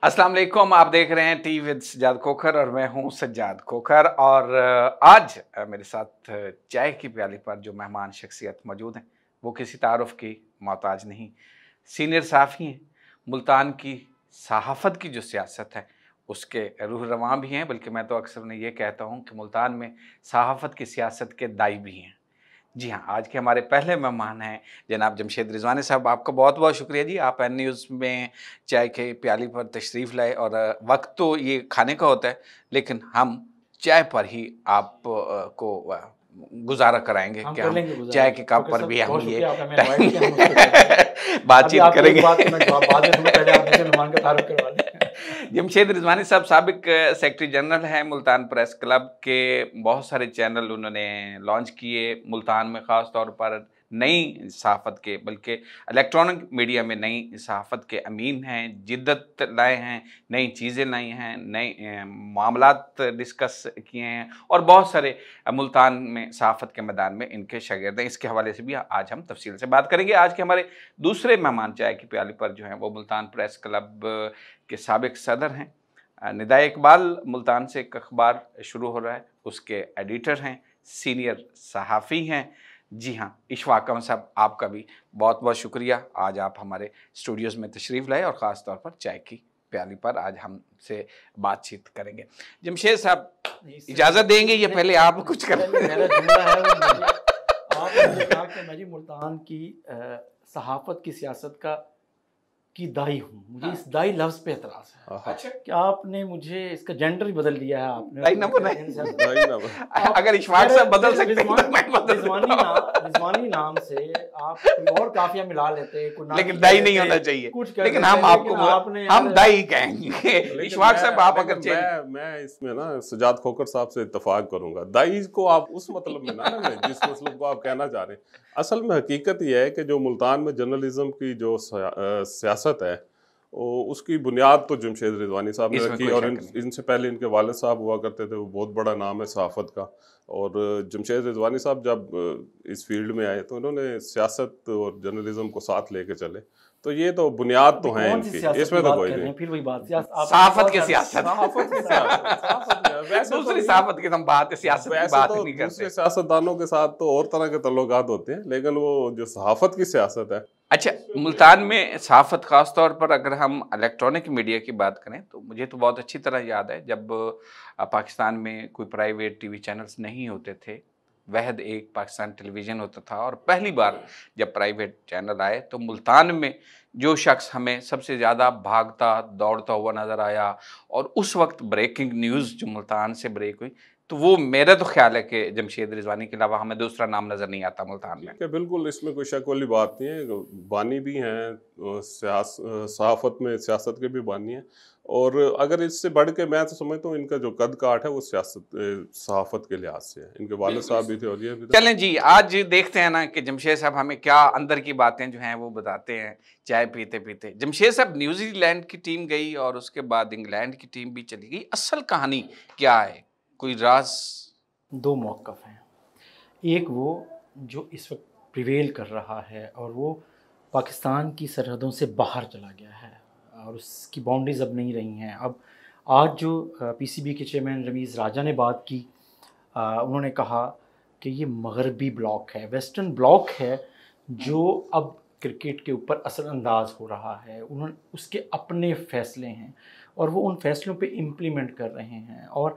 अस्सलाम वालेकुम। आप देख रहे हैं टी विद सज्जाद खोखर और मैं हूं सज्जाद खोखर। और आज मेरे साथ चाय की प्याली पर जो मेहमान शख्सियत मौजूद हैं वो किसी तारुफ की मोहताज नहीं, सीनियर सहाफ़ी हैं। मुल्तान की सहाफ़त की जो सियासत है उसके रूह रवां भी हैं, बल्कि मैं तो अक्सर उन्हें ये कहता हूं कि मुल्तान में सहाफ़त की सियासत के दाई भी हैं। जी हाँ, आज के हमारे पहले मेहमान हैं जनाब जमशेद रिजवानी साहब। आपका बहुत बहुत शुक्रिया जी, आप एन न्यूज़ में चाय के प्याली पर तशरीफ़ लाए। और वक्त तो ये खाने का होता है, लेकिन हम चाय पर ही आप को गुजारा कराएंगे कि हम चाय के कप पर भी हम ये बातचीत करेंगे। जमशेद रिजवानी साहब साबिक सेक्रेटरी जनरल हैं मुल्तान प्रेस क्लब के। बहुत सारे चैनल उन्होंने लॉन्च किए मुल्तान में, ख़ास तौर पर नई सहाफ़त के, बल्कि इलेक्ट्रॉनिक मीडिया में नई सहाफ़त के अमीन हैं। जिद्दत लाए हैं, नई चीज़ें लाई हैं, नए मामलात डिस्कस किए हैं और बहुत सारे मुल्तान में सहाफ़त के मैदान में इनके शागिर्द हैं। इसके हवाले से भी आज हम तफसील से बात करेंगे। आज के हमारे दूसरे मेहमान चाय की प्याली पर जो हैं वो मुल्तान प्रेस क्लब के साबिक सदर हैं। निदाए इकबाल मुल्तान से एक अखबार शुरू हो रहा है, उसके एडिटर हैं, सीनियर सहाफ़ी हैं। जी हाँ, इशफाक अहमद साहब, आपका भी बहुत बहुत शुक्रिया, आज आप हमारे स्टूडियोज़ में तशरीफ़ लाए और ख़ास तौर पर चाय की प्याली पर आज हमसे बातचीत करेंगे। जमशेद साहब इजाज़त देंगे या पहले आप कुछ करें? आपने कहा कि मैं जी मुल्तान की सहाफ़त की सियासत की दाई हूँ, मुझे इस दाई लफ्ज़ पे एतराज़ है। अच्छा, क्या आपने मुझे इसका जेंडर ही बदल दिया है आपने? दाई ना बनाए। अगर इशफाक साहब बदल सकते हैं तो मैं बदल सकता हूं। रिजवानी नाम से आप कोई और काफिया मिला लेते, लेकिन दाई नहीं होना चाहिए। लेकिन हम आपको हम दाई कहेंगे। इशफाक साहब आप अगर मैं इसमें ना सज्जाद खोखर साहब से इत्तफाक करूंगा। दाई को आप उस मतलब में ना लें जिस मतलब को आप कहना चाह रहे हैं। असल में हकीकत यह है कि जो मुल्तान में जर्नलिज्म की जो सियासत है उसकी बुनियाद तो जमशेद रिजवानी साहब ने रखी। और इनसे पहले इनके वालिद साहब हुआ करते थे, वो बहुत बड़ा नाम है सहाफ़त का। और जमशेद रिजवानी साहब जब इस फील्ड में आए तो उन्होंने सियासत और जर्नलिज्म को साथ लेके चले। तो ये तो बुनियाद तो है इनकी, इसमें तो कोई नहीं। फिर वही बात सहाफ़त की सियासत, दूसरी सहाफ़त की हम बात सियासत की बात नहीं करते। दूसरे सियासतदानों के साथ तो और तरह के तल्लुकात होते हैं, लेकिन वो जो सहाफ़त की सियासत है। अच्छा, मुल्तान में सहाफ़त ख़ास तौर पर अगर हम इलेक्ट्रॉनिक मीडिया की बात करें तो मुझे तो बहुत अच्छी तरह याद है जब पाकिस्तान में कोई प्राइवेट टीवी चैनल्स नहीं होते थे, वहद एक पाकिस्तान टेलीविज़न होता था। और पहली बार जब प्राइवेट चैनल आए तो मुल्तान में जो शख्स हमें सबसे ज़्यादा भागता दौड़ता हुआ नज़र आया और उस वक्त ब्रेकिंग न्यूज़ जो मुल्तान से ब्रेक हुई, तो वो मेरा तो ख्याल है कि जमशेद रिजवानी के अलावा हमें दूसरा नाम नज़र नहीं आता मुल्तान में। बिल्कुल, इसमें कोई शक वाली बात नहीं है। बानी भी हैं, सहाफ़त में सियासत के भी बानी हैं। और अगर इससे बढ़ के मैं तो समझता हूँ इनका जो कद काठ है वो सहाफ़त के लिहाज से है। इनके वालिद साहब भी थे और ये भी थे। चलें जी, आज देखते हैं ना कि जमशेद साहब हमें क्या अंदर की बातें जो हैं वो बताते हैं चाय पीते पीते। जमशेद साहब, न्यूजीलैंड की टीम गई और उसके बाद इंग्लैंड की टीम भी चली गई, असल कहानी क्या है? कोई राज? दो मौक़िफ़ हैं। एक वो जो इस वक्त प्रिवेल कर रहा है और वो पाकिस्तान की सरहदों से बाहर चला गया है और उसकी बाउंड्रीज़ अब नहीं रही हैं। अब आज जो पीसीबी के चेयरमैन रमीज़ राजा ने बात की, उन्होंने कहा कि ये मगरबी ब्लॉक है, वेस्टर्न ब्लॉक है जो अब क्रिकेट के ऊपर असरअंदाज हो रहा है। उन्होंने उसके अपने फ़ैसले हैं और वो उन फ़ैसलों पे इम्प्लीमेंट कर रहे हैं और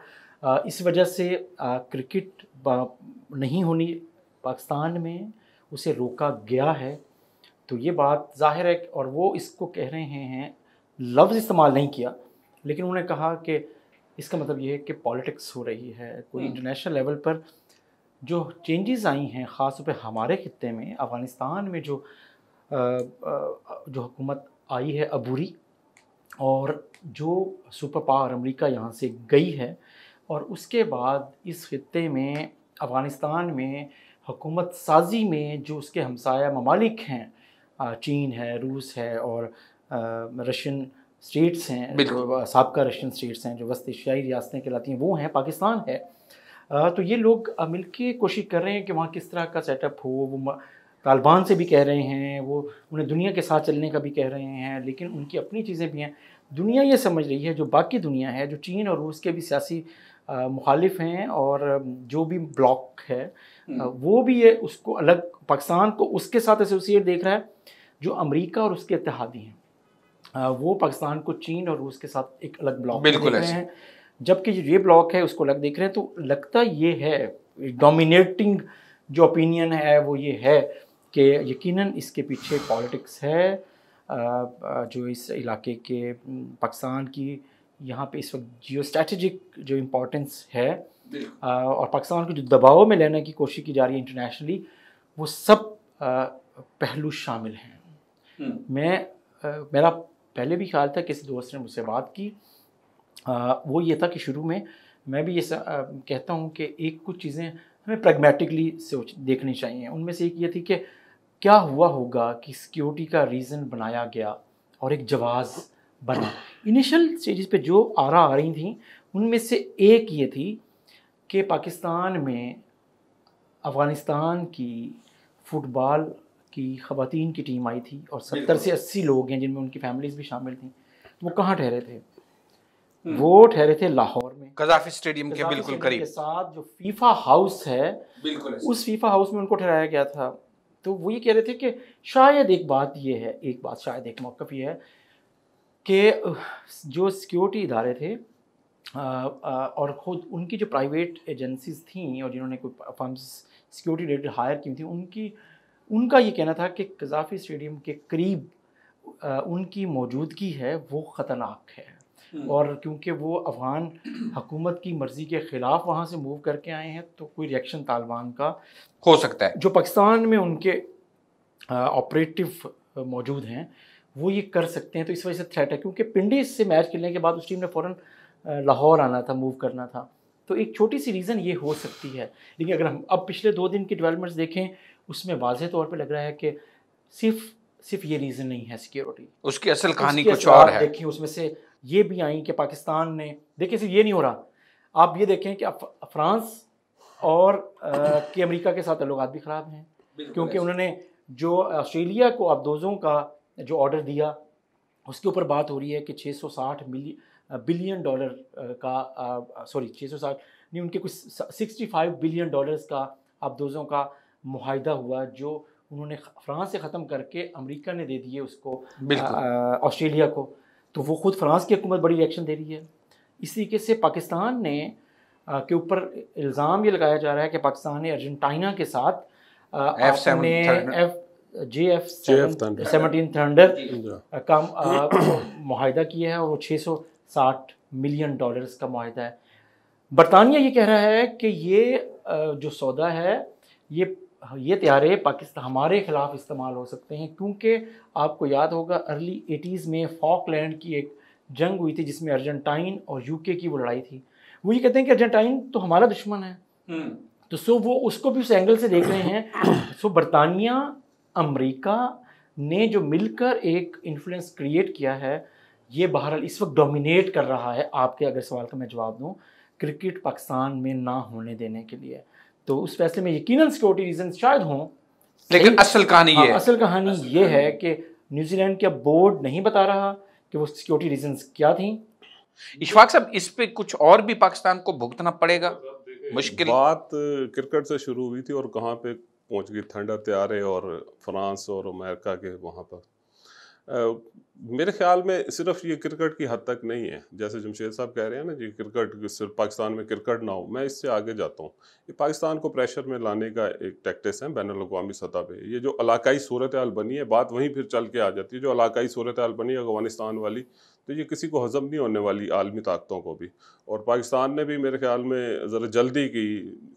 इस वजह से क्रिकेट नहीं होनी पाकिस्तान में, उसे रोका गया है। तो ये बात ज़ाहिर है और वो इसको कह रहे हैं, लफ्ज़ इस्तेमाल नहीं किया, लेकिन उन्होंने कहा कि इसका मतलब ये है कि पॉलिटिक्स हो रही है। कोई इंटरनेशनल लेवल पर जो चेंजेस आई हैं, ख़ास तौर पे हमारे खित्ते में अफ़गानिस्तान में जो हुकूमत आई है अबूरी, और जो सुपर पावर अमेरिका यहाँ से गई है, और उसके बाद इस खित्ते में अफ़गानिस्तान में हुकूमत साजी में जो उसके हमसाया ममालिक हैं, चीन है, रूस है और रशियन स्टेट्स हैं, जो साबका रशियन स्टेट्स हैं जो वस्त एशियाई रियासतें कहलाती हैं, वो हैं, पाकिस्तान है। तो ये लोग मिलके कोशिश कर रहे हैं कि वहाँ किस तरह का सेटअप हो। वो तालिबान से भी कह रहे हैं, वो उन्हें दुनिया के साथ चलने का भी कह रहे हैं, लेकिन उनकी अपनी चीज़ें भी हैं। दुनिया ये समझ रही है, जो बाकी दुनिया है, जो चीन और रूस के भी सियासी मुखालिफ हैं और जो भी ब्लॉक है, वो भी ये उसको अलग, पाकिस्तान को उसके साथ एसोसिएट देख रहा है। जो अमेरिका और उसके इत्तेहादी हैं वो पाकिस्तान को चीन और रूस के साथ एक अलग ब्लॉक देख रहे हैं, जबकि ये ब्लॉक है उसको अलग देख रहे हैं। तो लगता ये है, डोमिनेटिंग जो ओपिनियन है वो ये है कि यकीनन इसके पीछे पॉलिटिक्स है, जो इस इलाके के पाकिस्तान की यहाँ पे इस वक्त जियो स्ट्रेटजिक जो इम्पोर्टेंस है और पाकिस्तान को जो दबाव में लेने की कोशिश की जा रही है इंटरनेशनली, वो सब पहलू शामिल हैं। मेरा पहले भी ख्याल था, किसी दोस्त ने मुझसे बात की, वो ये था कि शुरू में मैं भी ये कहता हूँ कि एक कुछ चीज़ें हमें प्रैग्मेटिकली देखनी चाहिए। उनमें से एक ये थी कि क्या हुआ होगा कि सिक्योरिटी का रीज़न बनाया गया और एक जवाज़ बना। इनिशियल स्टेजेस पे जो आरा आ रही थी उनमें से एक ये थी कि पाकिस्तान में अफ़गानिस्तान की फ़ुटबॉल की ख़वातीन की टीम आई थी और 70 से 80 लोग हैं जिनमें उनकी फैमिलीज़ भी शामिल थी। वो कहाँ ठहरे थे? वो ठहरे थे लाहौर में, कज़ाफ़ी स्टेडियम के बिल्कुल करीब के साथ, जो फीफा हाउस है बिल्कुल, उस फीफा हाउस में उनको ठहराया गया था। तो वो ये कह रहे थे कि शायद एक बात ये है, शायद एक मौक़िफ़ ये है कि जो सिक्योरिटी इदारे थे और ख़ुद उनकी जो प्राइवेट एजेंसीज़ थी और जिन्होंने कोई फर्म्स सिक्योरिटी रिलेटेड हायर की थी, उनका ये कहना था कि कज़ाफ़ी स्टेडियम के करीब उनकी मौजूदगी है वो ख़तरनाक है। और क्योंकि वो अफ़गान हुकूमत की मर्ज़ी के ख़िलाफ़ वहाँ से मूव करके आए हैं, तो कोई रिएक्शन तालिबान का हो सकता है। जो पाकिस्तान में उनके ऑपरेटिव मौजूद हैं वो ये कर सकते हैं। तो इस वजह से थ्रेट है, क्योंकि पिंडी से मैच खेलने के बाद उस टीम ने फ़ौरन लाहौर आना था, मूव करना था। तो एक छोटी सी रीज़न ये हो सकती है। लेकिन अगर हम अब पिछले 2 दिन की डेवलपमेंट्स देखें, उसमें वाज़ेह तौर पे लग रहा है कि सिर्फ ये रीज़न नहीं है सिक्योरिटी, उसकी असल कहानी कुछ और है। देखिए उसमें से ये भी आई कि पाकिस्तान ने, देखिए सिर्फ ये नहीं हो रहा, आप ये देखें कि फ्रांस और कि अमेरिका के साथ ताल्लुकात भी ख़राब हैं, क्योंकि उन्होंने जो ऑस्ट्रेलिया को अबदोज़ों का जो ऑर्डर दिया उसके ऊपर बात हो रही है कि 660 बिलियन डॉलर का 660 नहीं, उनके कुछ 65 बिलियन डॉलर्स का अबदोज़ों का मुआहिदा हुआ, जो उन्होंने फ्रांस से ख़त्म करके अमेरिका ने दे दिए उसको ऑस्ट्रेलिया को। तो वो ख़ुद फ्रांस की हुकूमत बड़ी रिएक्शन दे रही है। इस तरीके से पाकिस्तान ने के ऊपर इल्ज़ाम ये लगाया जा रहा है कि पाकिस्तान ने अर्जेंटीना के साथ F-17 थंडर का मुआहिदा किया है और वो 660 मिलियन डॉलर्स का मुआहिदा है। बरतानिया ये कह रहा है कि ये जो सौदा है ये तैयारे पाकिस्तान हमारे ख़िलाफ़ इस्तेमाल हो सकते हैं, क्योंकि आपको याद होगा अर्ली 80s में फॉकलैंड की एक जंग हुई थी जिसमें अर्जेंटाइन और यूके की वो लड़ाई थी। वो ये कहते हैं कि अर्जेंटाइन तो हमारा दुश्मन है, तो वो उसको भी उस एंगल से देख रहे हैं। सो बरतानिया अमेरिका ने जो मिलकर एक इन्फ्लुएंस क्रिएट किया है, ये बहरहाल इस वक्त डोमिनेट कर रहा है। आपके अगर सवाल का मैं जवाब दूं, क्रिकेट पाकिस्तान में ना होने देने के लिए, तो उस फैसले में यकीनन सिक्योरिटी रीजन शायद हों, लेकिन असल कहानी ये है कि न्यूजीलैंड का बोर्ड नहीं बता रहा कि वो सिक्योरिटी रीजंस क्या थी। इशफाक साहब, इस पे कुछ और भी पाकिस्तान को भुगतना पड़ेगा? मुश्किल बात क्रिकेट से शुरू हुई थी और कहाँ पे पहुंच गई, थंडर तैयारे और फ्रांस और अमेरिका के वहाँ पर। मेरे ख्याल में सिर्फ ये क्रिकेट की हद तक नहीं है, जैसे जमशेद साहब कह रहे हैं ना जी, क्रिकेट सिर्फ पाकिस्तान में क्रिकेट ना हो। मैं इससे आगे जाता हूँ, ये पाकिस्तान को प्रेशर में लाने का एक टैक्टिस है बैनुल-अक़वामी सतह पे। ये जो इलाकाई सूरत हाल बनी है, बात वहीं फिर चल के आ जाती है। जो इलाकाई सूरत हाल बनी है अफ़गानिस्तान वाली, तो ये किसी को हज़म नहीं होने वाली, आलमी ताकतों को भी। और पाकिस्तान ने भी मेरे ख्याल में ज़रा जल्दी की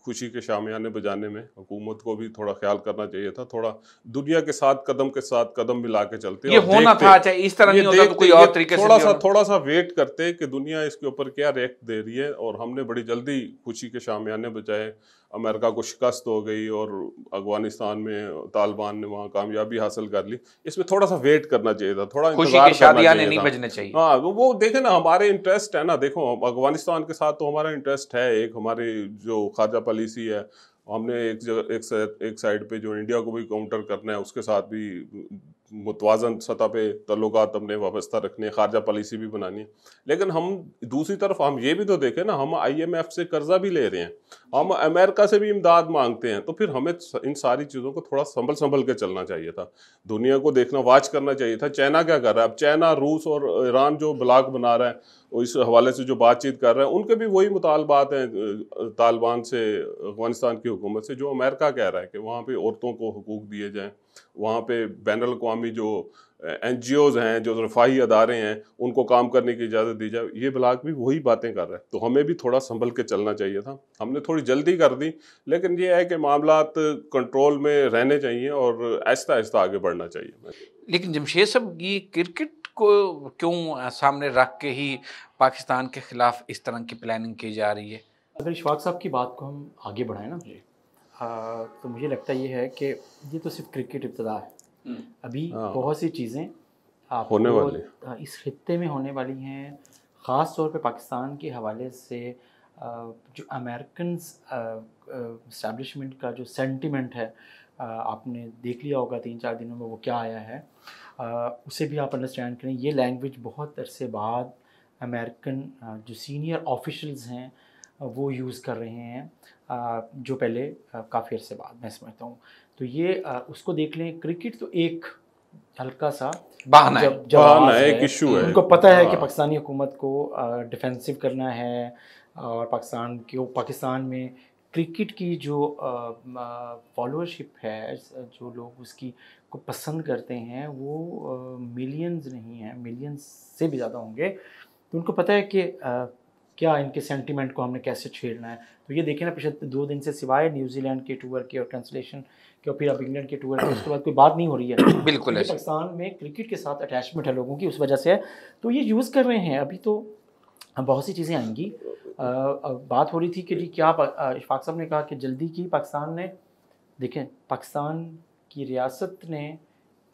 खुशी के शामियाने बजाने में हुकूमत को भी थोड़ा ख्याल करना चाहिए था। थोड़ा दुनिया के साथ कदम मिला के चलते, ये होना था, चाहे इस तरह नहीं होता तो कोई और तरीके से थोड़ा सा वेट करते कि दुनिया इसके ऊपर क्या रिएक्ट दे रही है। और हमने बड़ी जल्दी खुशी के शामियाने बजाए, अमेरिका को शिकस्त हो गई और अफगानिस्तान में तालिबान ने वहाँ कामयाबी हासिल कर ली। इसमें थोड़ा सा वेट करना चाहिए था, थोड़ा इंतजार नहीं बजने चाहिए। हाँ, वो देखे ना, हमारे इंटरेस्ट है ना। देखो अफगानिस्तान के साथ तो हमारा इंटरेस्ट है, एक हमारी जो खारजा पॉलिसी है, हमने एक साइड पे जो इंडिया को भी काउंटर करना है, उसके साथ भी मुतवाज़न सतह पे तल्लुकात अपने वाबस्ता रखने, खारजा पॉलिसी भी बनानी है। लेकिन हम दूसरी तरफ हम ये भी तो देखें ना, हम IMF से कर्जा भी ले रहे हैं, हम अमेरिका से भी इमदाद मांगते हैं, तो फिर हमें इन सारी चीज़ों को थोड़ा संभल के चलना चाहिए था। दुनिया को देखना, वाच करना चाहिए था। चाइना क्या कर रहा है अब? चाइना, रूस और ईरान जो ब्लॉक बना रहा है, और इस हवाले से जो बातचीत कर रहे हैं, उनके भी वही मुतालबात हैं तालिबान से, अफगानिस्तान की हुकूमत से, जो अमेरिका कह रहा है कि वहाँ पे औरतों को हुकूक दिए जाएँ, वहाँ पे बैनुल-अक़वामी जो NGOs हैं, जो रफ़ाही अदारे हैं, उनको काम करने की इजाज़त दी जाए। ये ब्लॉक भी वही बातें कर रहा है, तो हमें भी थोड़ा संभल के चलना चाहिए था। हमने थोड़ी जल्दी कर दी, लेकिन ये है कि मामलात कंट्रोल में रहने चाहिए और आहिस्ता-आहिस्ता आगे बढ़ना चाहिए। लेकिन जमशेद साहब, ये क्रिकेट को क्यों सामने रख के ही पाकिस्तान के खिलाफ इस तरह की प्लानिंग की जा रही है? अगर इशफाक साहब की बात को हम आगे बढ़ाएं ना, तो मुझे लगता ये है कि ये तो सिर्फ क्रिकेट इब्तदा है। अभी बहुत सी चीज़ें होने वाली इस खित्ते में होने वाली हैं, ख़ास तौर पे पाकिस्तान के हवाले से जो अमेरिकन इस्टेब्लिशमेंट का जो सेंटिमेंट है, आपने देख लिया होगा 3-4 दिनों में वो क्या आया है, उसे भी आप अंडरस्टैंड करें। ये लैंग्वेज बहुत अरसे बाद अमेरिकन जो सीनियर ऑफिशल्स हैं वो यूज़ कर रहे हैं, जो पहले काफ़ी अरसे बाद, मैं समझता हूँ। तो ये उसको देख लें, क्रिकेट तो एक हल्का सा बहाना है, एक इशू है। उनको पता है कि पाकिस्तानी हुकूमत को डिफेंसिव करना है, और पाकिस्तान में क्रिकेट की जो फॉलोअरशिप है, जो लोग उसकी को पसंद करते हैं, वो मिलियंस नहीं हैं, मिलियंस से भी ज़्यादा होंगे। तो उनको पता है कि क्या इनके सेंटिमेंट को हमने कैसे छेड़ना है। तो ये देखें ना, पिछले 2 दिन से सिवाय न्यूजीलैंड के टूर के और कैंसलेशन के और फिर अब इंग्लैंड के टूर के, उसके बाद कोई बात नहीं हो रही है। बिल्कुल, पाकिस्तान में क्रिकेट के साथ अटैचमेंट है लोगों की, उस वजह से है, तो ये यूज़ कर रहे हैं। अभी तो बहुत सी चीज़ें आएंगी। बात हो रही थी कि जी क्या इशफाक साहब ने कहा कि जल्दी की पाकिस्तान ने, देखें पाकिस्तान की रियासत ने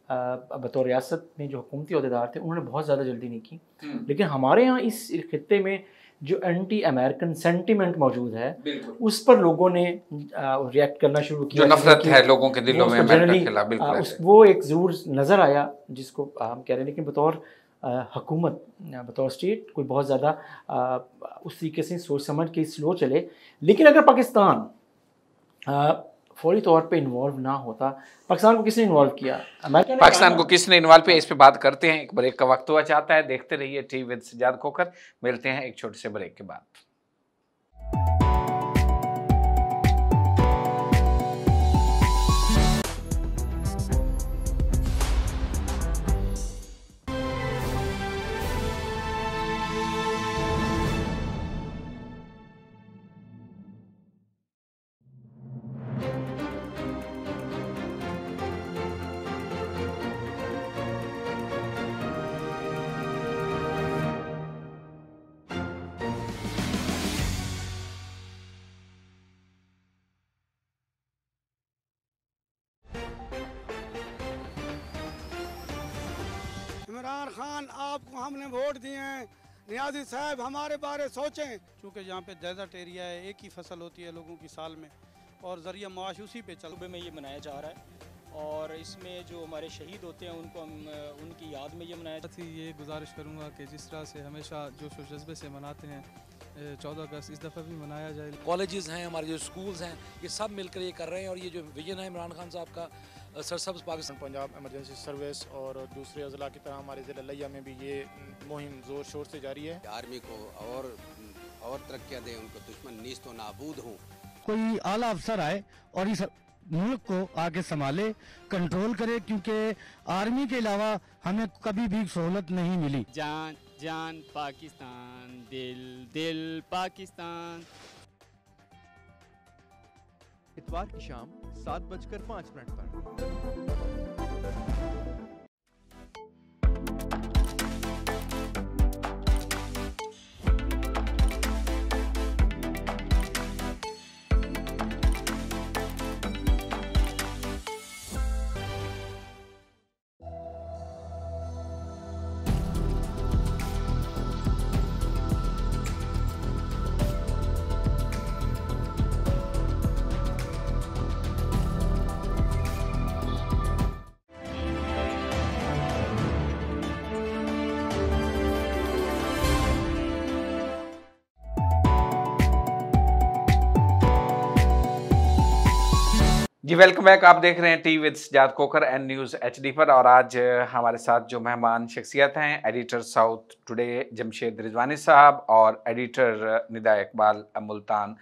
बतौर रियासत में जो हुकूमती अहदेदार थे उन्होंने बहुत ज़्यादा जल्दी नहीं की, लेकिन हमारे यहाँ इस खित्ते में जो एंटी अमेरिकन सेंटिमेंट मौजूद है, उस पर लोगों ने रिएक्ट करना शुरू किया, जो नफरत है लोगों के दिलों में अमेरिका के खिलाफ, बिल्कुल वो एक ज़रूर नज़र आया, जिसको हम कह रहे हैं। लेकिन बतौर हुकूमत, बतौर स्टेट कोई बहुत ज़्यादा उस तरीके से सोच समझ के स्लो चले। लेकिन अगर पाकिस्तान फौरी तौर पे इन्वॉल्व ना होता, पाकिस्तान को किसने इन्वॉल्व किया? पाकिस्तान को किसने इन्वॉल्व किया, इस पे बात करते हैं। एक ब्रेक का वक्त हुआ चाहता है, देखते रहिए टी विद सज्जाद खोकर। मिलते हैं एक छोटे से ब्रेक के बाद। इमरान खान, आपको हमने वोट दिए हैं, नियाज़ी साहब हमारे बारे सोचें। चूँकि यहाँ पे डेजर्ट एरिया है, एक ही फसल होती है लोगों की साल में, और ज़रिया माश उसी पे चल में ये मनाया जा रहा है। और इसमें जो हमारे शहीद होते हैं उनको हम उनकी याद में ये मनाया जाता है। ये गुजारिश करूँगा कि जिस तरह से हमेशा जोश व जज्बे से मनाते हैं 14 अगस्त, इस दफ़ा भी मनाया जाए। कॉलेजेस हैं, हमारे जो स्कूल्स हैं, ये सब मिलकर ये कर रहे हैं। और ये जो विजन है इमरान खान साहब का, सरसब्ज पाकिस्तान, पंजाब इमरजेंसी सर्विस और दूसरे अजला की तरह हमारे ज़िला लिया में भी ये मुहिम ज़ोर शोर से जारी है। आर्मी को और तरक्कियाँ दें, उनको दुश्मन नीस्त व नाबूद हों। कोई आला अफसर आए और इस मुल्क को आगे संभाले, कंट्रोल करे, क्योंकि आर्मी के अलावा हमें कभी भी सहूलत नहीं मिली। जान जान पाकिस्तान, दिल दिल पाकिस्तान। इतवार की शाम 7:05 पर। जी वेलकम बैक। आप देख रहे हैं tea with Sajjad Khokhar and news HD पर। और आज हमारे साथ जो मेहमान शख्सियत हैं, editor south today Jamshed Rizwani साहब और एडिटर निदा इकबाल मुल्तान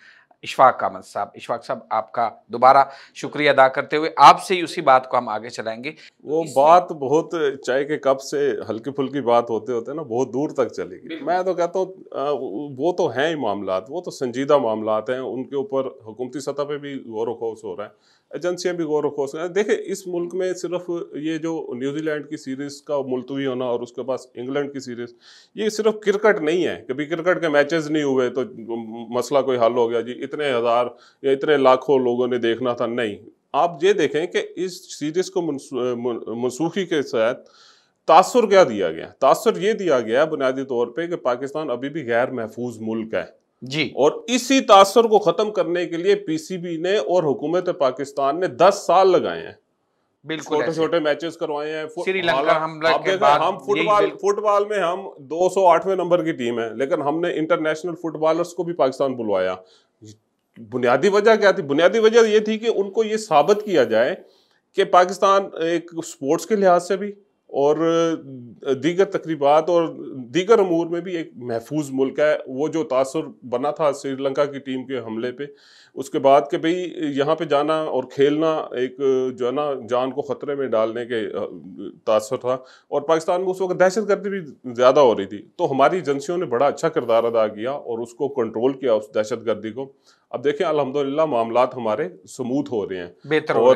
इशफाक अहमद साहब। इशफाक साहब, आपका दोबारा शुक्रिया अदा करते हुए आपसे ही उसी बात को हम आगे चलाएंगे। वो बात बहुत चाय के कप से हल्की फुल्की बात होते होते ना बहुत दूर तक चलेगी। मैं तो कहता हूँ वो तो हैं ही मामलात, वो तो संजीदा मामलात हैं, उनके ऊपर हुकूमती सतह पे भी गौर व खौस हो रहा है, एजेंसियां भी गौर व खौस हैं। देखिए, इस मुल्क में सिर्फ ये जो न्यूजीलैंड की सीरीज़ का मुलतवी होना और उसके पास इंग्लैंड की सीरीज़, ये सिर्फ क्रिकेट नहीं है। कभी क्रिकेट के मैचेस नहीं हुए तो मसला कोई हल हो गया जी, इतने हज़ार या इतने लाखों लोगों ने देखना था, नहीं। आप ये देखें कि इस सीरीज़ को मनसूखी के तहत तासुर क्या दिया गया। तासुर ये दिया गया बुनियादी तौर पे कि पाकिस्तान अभी भी गैर महफूज मुल्क है जी, और इसी तासुर को ख़त्म करने के लिए PCB ने और हुकूमत पाकिस्तान ने 10 साल लगाए हैं। बिल्कुल छोटे छोटे मैचेस करवाए हैं। श्रीलंका हमला के बाद हम फुटबॉल में हम 208वें नंबर की टीम है, लेकिन हमने इंटरनेशनल फुटबॉलर्स को भी पाकिस्तान बुलवाया। बुनियादी वजह क्या थी? बुनियादी वजह ये थी कि उनको ये साबित किया जाए कि पाकिस्तान एक स्पोर्ट्स के लिहाज से भी और दीगर तकरीबात और दीगर अमूर में भी एक महफूज मुल्क है। वो जो तासुर बना था श्रीलंका की टीम के हमले पे, उसके बाद कि भाई यहाँ पे जाना और खेलना एक जो है ना जान को ख़तरे में डालने के तासुर था, और पाकिस्तान में उस वक्त दहशतगर्दी भी ज़्यादा हो रही थी। तो हमारी एजेंसियों ने बड़ा अच्छा किरदार अदा किया और उसको कंट्रोल किया, उस दहशतगर्दी को। अब देखें, अल्हम्दुलिल्लाह मामलात हमारे स्मूथ हो रहे हैं, बेहतर हो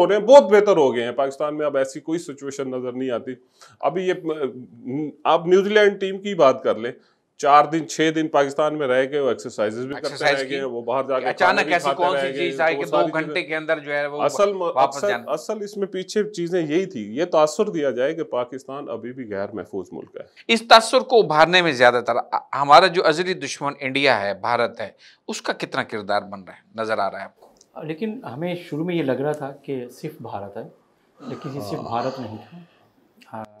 रहे हैं, बहुत बेहतर हो गए हैं। पाकिस्तान में अब ऐसी कोई सिचुएशन नज़र नहीं आती। अभी ये आप न्यूजीलैंड टीम की बात कर ले, 4 दिन 6 दिन पाकिस्तान में रह के वो एक्सरसाइजेज भी करते रह गए, वो बाहर जाके अचानक ऐसी कौन सी चीज आई कि 2 घंटे के अंदर जो है वो असल इसमें पीछे चीजें यही थी, ये तासुर दिया जाए कि पाकिस्तान अभी भी गैर महफूज मुल्क है। इस तासुर को उभारने में ज्यादातर हमारा जो अजली दुश्मन इंडिया है, भारत है, उसका कितना किरदार बन रहा है, नजर आ रहा है आपको? लेकिन हमें शुरू में ये लग रहा था कि सिर्फ भारत है, लेकिन ये सिर्फ भारत नहीं था।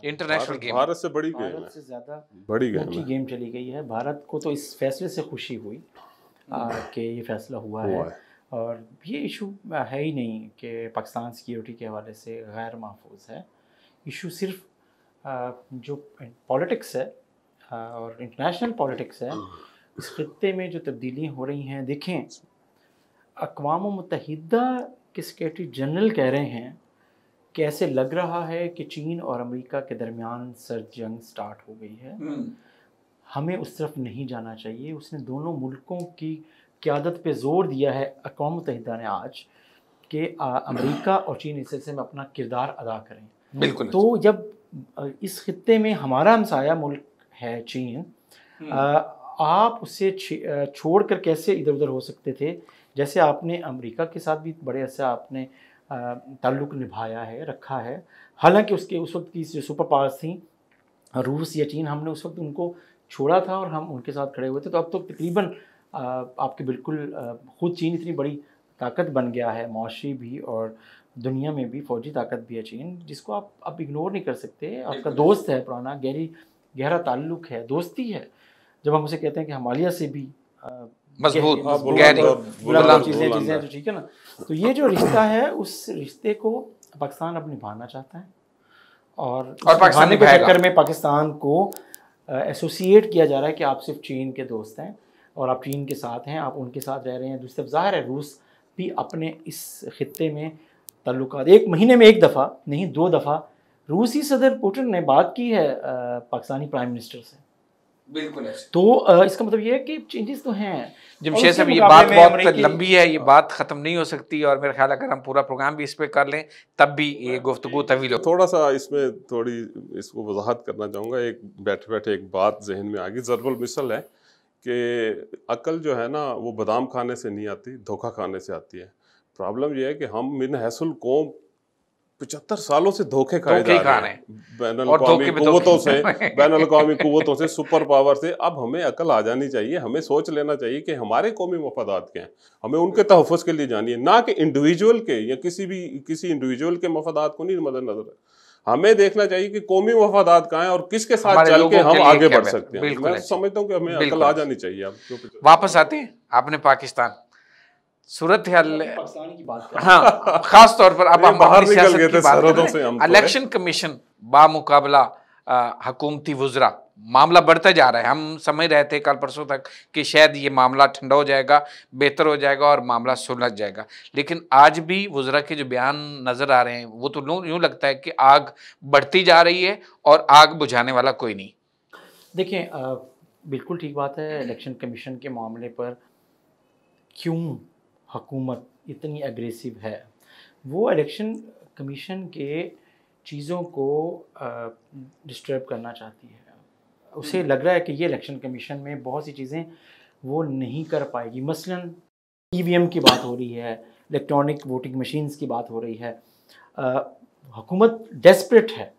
इंटरनेशनल गेम, भारत से बड़ी गेम है, भारत से ज़्यादा बड़ी गेम चली गई है। भारत को तो इस फैसले से खुशी हुई कि ये फैसला हुआ है, और ये इशू है ही नहीं कि पाकिस्तान सिक्योरिटी के हवाले से गैर महफूज है। इशू सिर्फ जो पॉलिटिक्स है और इंटरनेशनल पॉलिटिक्स है, इस खित्ते में जो तब्दीलियाँ हो रही हैं। देखें, अक़वाम मुत्तहिदा के सेक्रेटरी जनरल कह रहे हैं कि ऐसे लग रहा है कि चीन और अमेरिका के दरमियान सर्द जंग स्टार्ट हो गई है, हमें उस तरफ नहीं जाना चाहिए। उसने दोनों मुल्कों की क़यादत पे ज़ोर दिया है, अक़वाम मुत्तहिदा ने आज, कि अमेरिका और चीन इस सिलसिले में अपना किरदार अदा करें। बिल्कुल। तो जब इस खित्ते में हमारा हमसाया मुल्क है चीन, आप उसे छोड़ कर कैसे इधर उधर हो सकते थे? जैसे आपने अमेरिका के साथ भी बड़े अरसा आपने ताल्लुक़ निभाया है, रखा है। हालांकि उसके उस वक्त की जो सुपर पावर्स थी, रूस या चीन, हमने उस वक्त उनको छोड़ा था और हम उनके साथ खड़े हुए थे। तो अब तो तकरीबन आपके बिल्कुल ख़ुद चीन इतनी बड़ी ताकत बन गया है, माशी भी और दुनिया में भी फ़ौजी ताकत भी है चीन, जिसको आप अब इग्नोर नहीं कर सकते। आपका दोस्त है, पुराना गहरा ताल्लुक़ है, दोस्ती है। जब हम उसे कहते हैं कि हिमालय से भी मजबूत चीज़ें, तो ठीक है ना। तो ये जो रिश्ता है, उस रिश्ते को पाकिस्तान अब निभाना चाहता है, और पाकिस्तान के चक्कर में पाकिस्तान को एसोसिएट किया जा रहा है कि आप सिर्फ चीन के दोस्त हैं और आप चीन के साथ हैं, आप उनके साथ रह रहे हैं। दूसरी तरफ ज़ाहिर है रूस भी अपने इस खित्ते में ताल्लुकात, 1 महीने में 1 दफ़ा नहीं 2 दफ़ा रूसी सदर पुतिन ने बात की है पाकिस्तानी प्राइम मिनिस्टर से। बिल्कुल है। तो इसका मतलब ये है कि चेंजेस तो हैं। जमशेद साहब, ये बात बहुत लंबी है, ये बात ख़त्म नहीं हो सकती, और मेरा ख्याल अगर हम पूरा प्रोग्राम भी इस पे कर लें तब भी ये गुफ्तगू तवील हो। थोड़ा सा इसमें थोड़ी इसको वजाहत करना चाहूँगा। एक बैठे बैठे एक बात जहन में आ गई, ज़रबुल मिसल है कि अकल जो है ना वो बादाम खाने से नहीं आती, धोखा खाने से आती है। प्रॉब्लम ये है कि हम मिन हैसुल कौम 75 सालों से धोखे खाए जा रहे हैं बैनुल-अक़वामी कुव्वतों से, सुपर पावर से। अब हमें अकल आ जानी चाहिए, हमें सोच लेना चाहिए कि हमारे कौमी मफादात क्या हैं, हमें उनके तहफ़्फ़ुज़ के लिए जानिए, ना कि इंडिविजुअल के या किसी इंडिविजुअल के मफादात को नहीं मद्देनजर। हमें देखना चाहिए कि कौमी मफादात कहाँ हैं और किसके साथ चल के हम आगे बढ़ सकते हैं। मैं समझता हूँ कि हमें अकल आ जानी चाहिए। वापस आते हैं, आपने पाकिस्तान सूरत हाल पाकिस्तान की बात कर हाँ खास तौर पर अब हम बाहर अपनी निकल सियासत गए की थे बात कर सरहदों रहे से हैं। हम तो, इलेक्शन कमीशन बामुकाबला हुकूमती वुज़रा मामला बढ़ता जा रहा है। हम समझ रहे थे कल परसों तक कि शायद ये मामला ठंडा हो जाएगा, बेहतर हो जाएगा और मामला सुलझ जाएगा, लेकिन आज भी वुज़रा के जो बयान नज़र आ रहे हैं वो तो यूँ लगता है कि आग बढ़ती जा रही है और आग बुझाने वाला कोई नहीं। देखिए बिल्कुल ठीक बात है। इलेक्शन कमीशन के मामले पर क्यों हुकूमत इतनी एग्रेसिव है, वो इलेक्शन कमीशन के चीज़ों को डिस्टर्ब करना चाहती है। उसे लग रहा है कि ये इलेक्शन कमीशन में बहुत सी चीज़ें वो नहीं कर पाएगी। मसलन ईवीएम की बात हो रही है, इलेक्ट्रॉनिक वोटिंग मशीन्स की बात हो रही है। हुकूमत डेस्परेट है,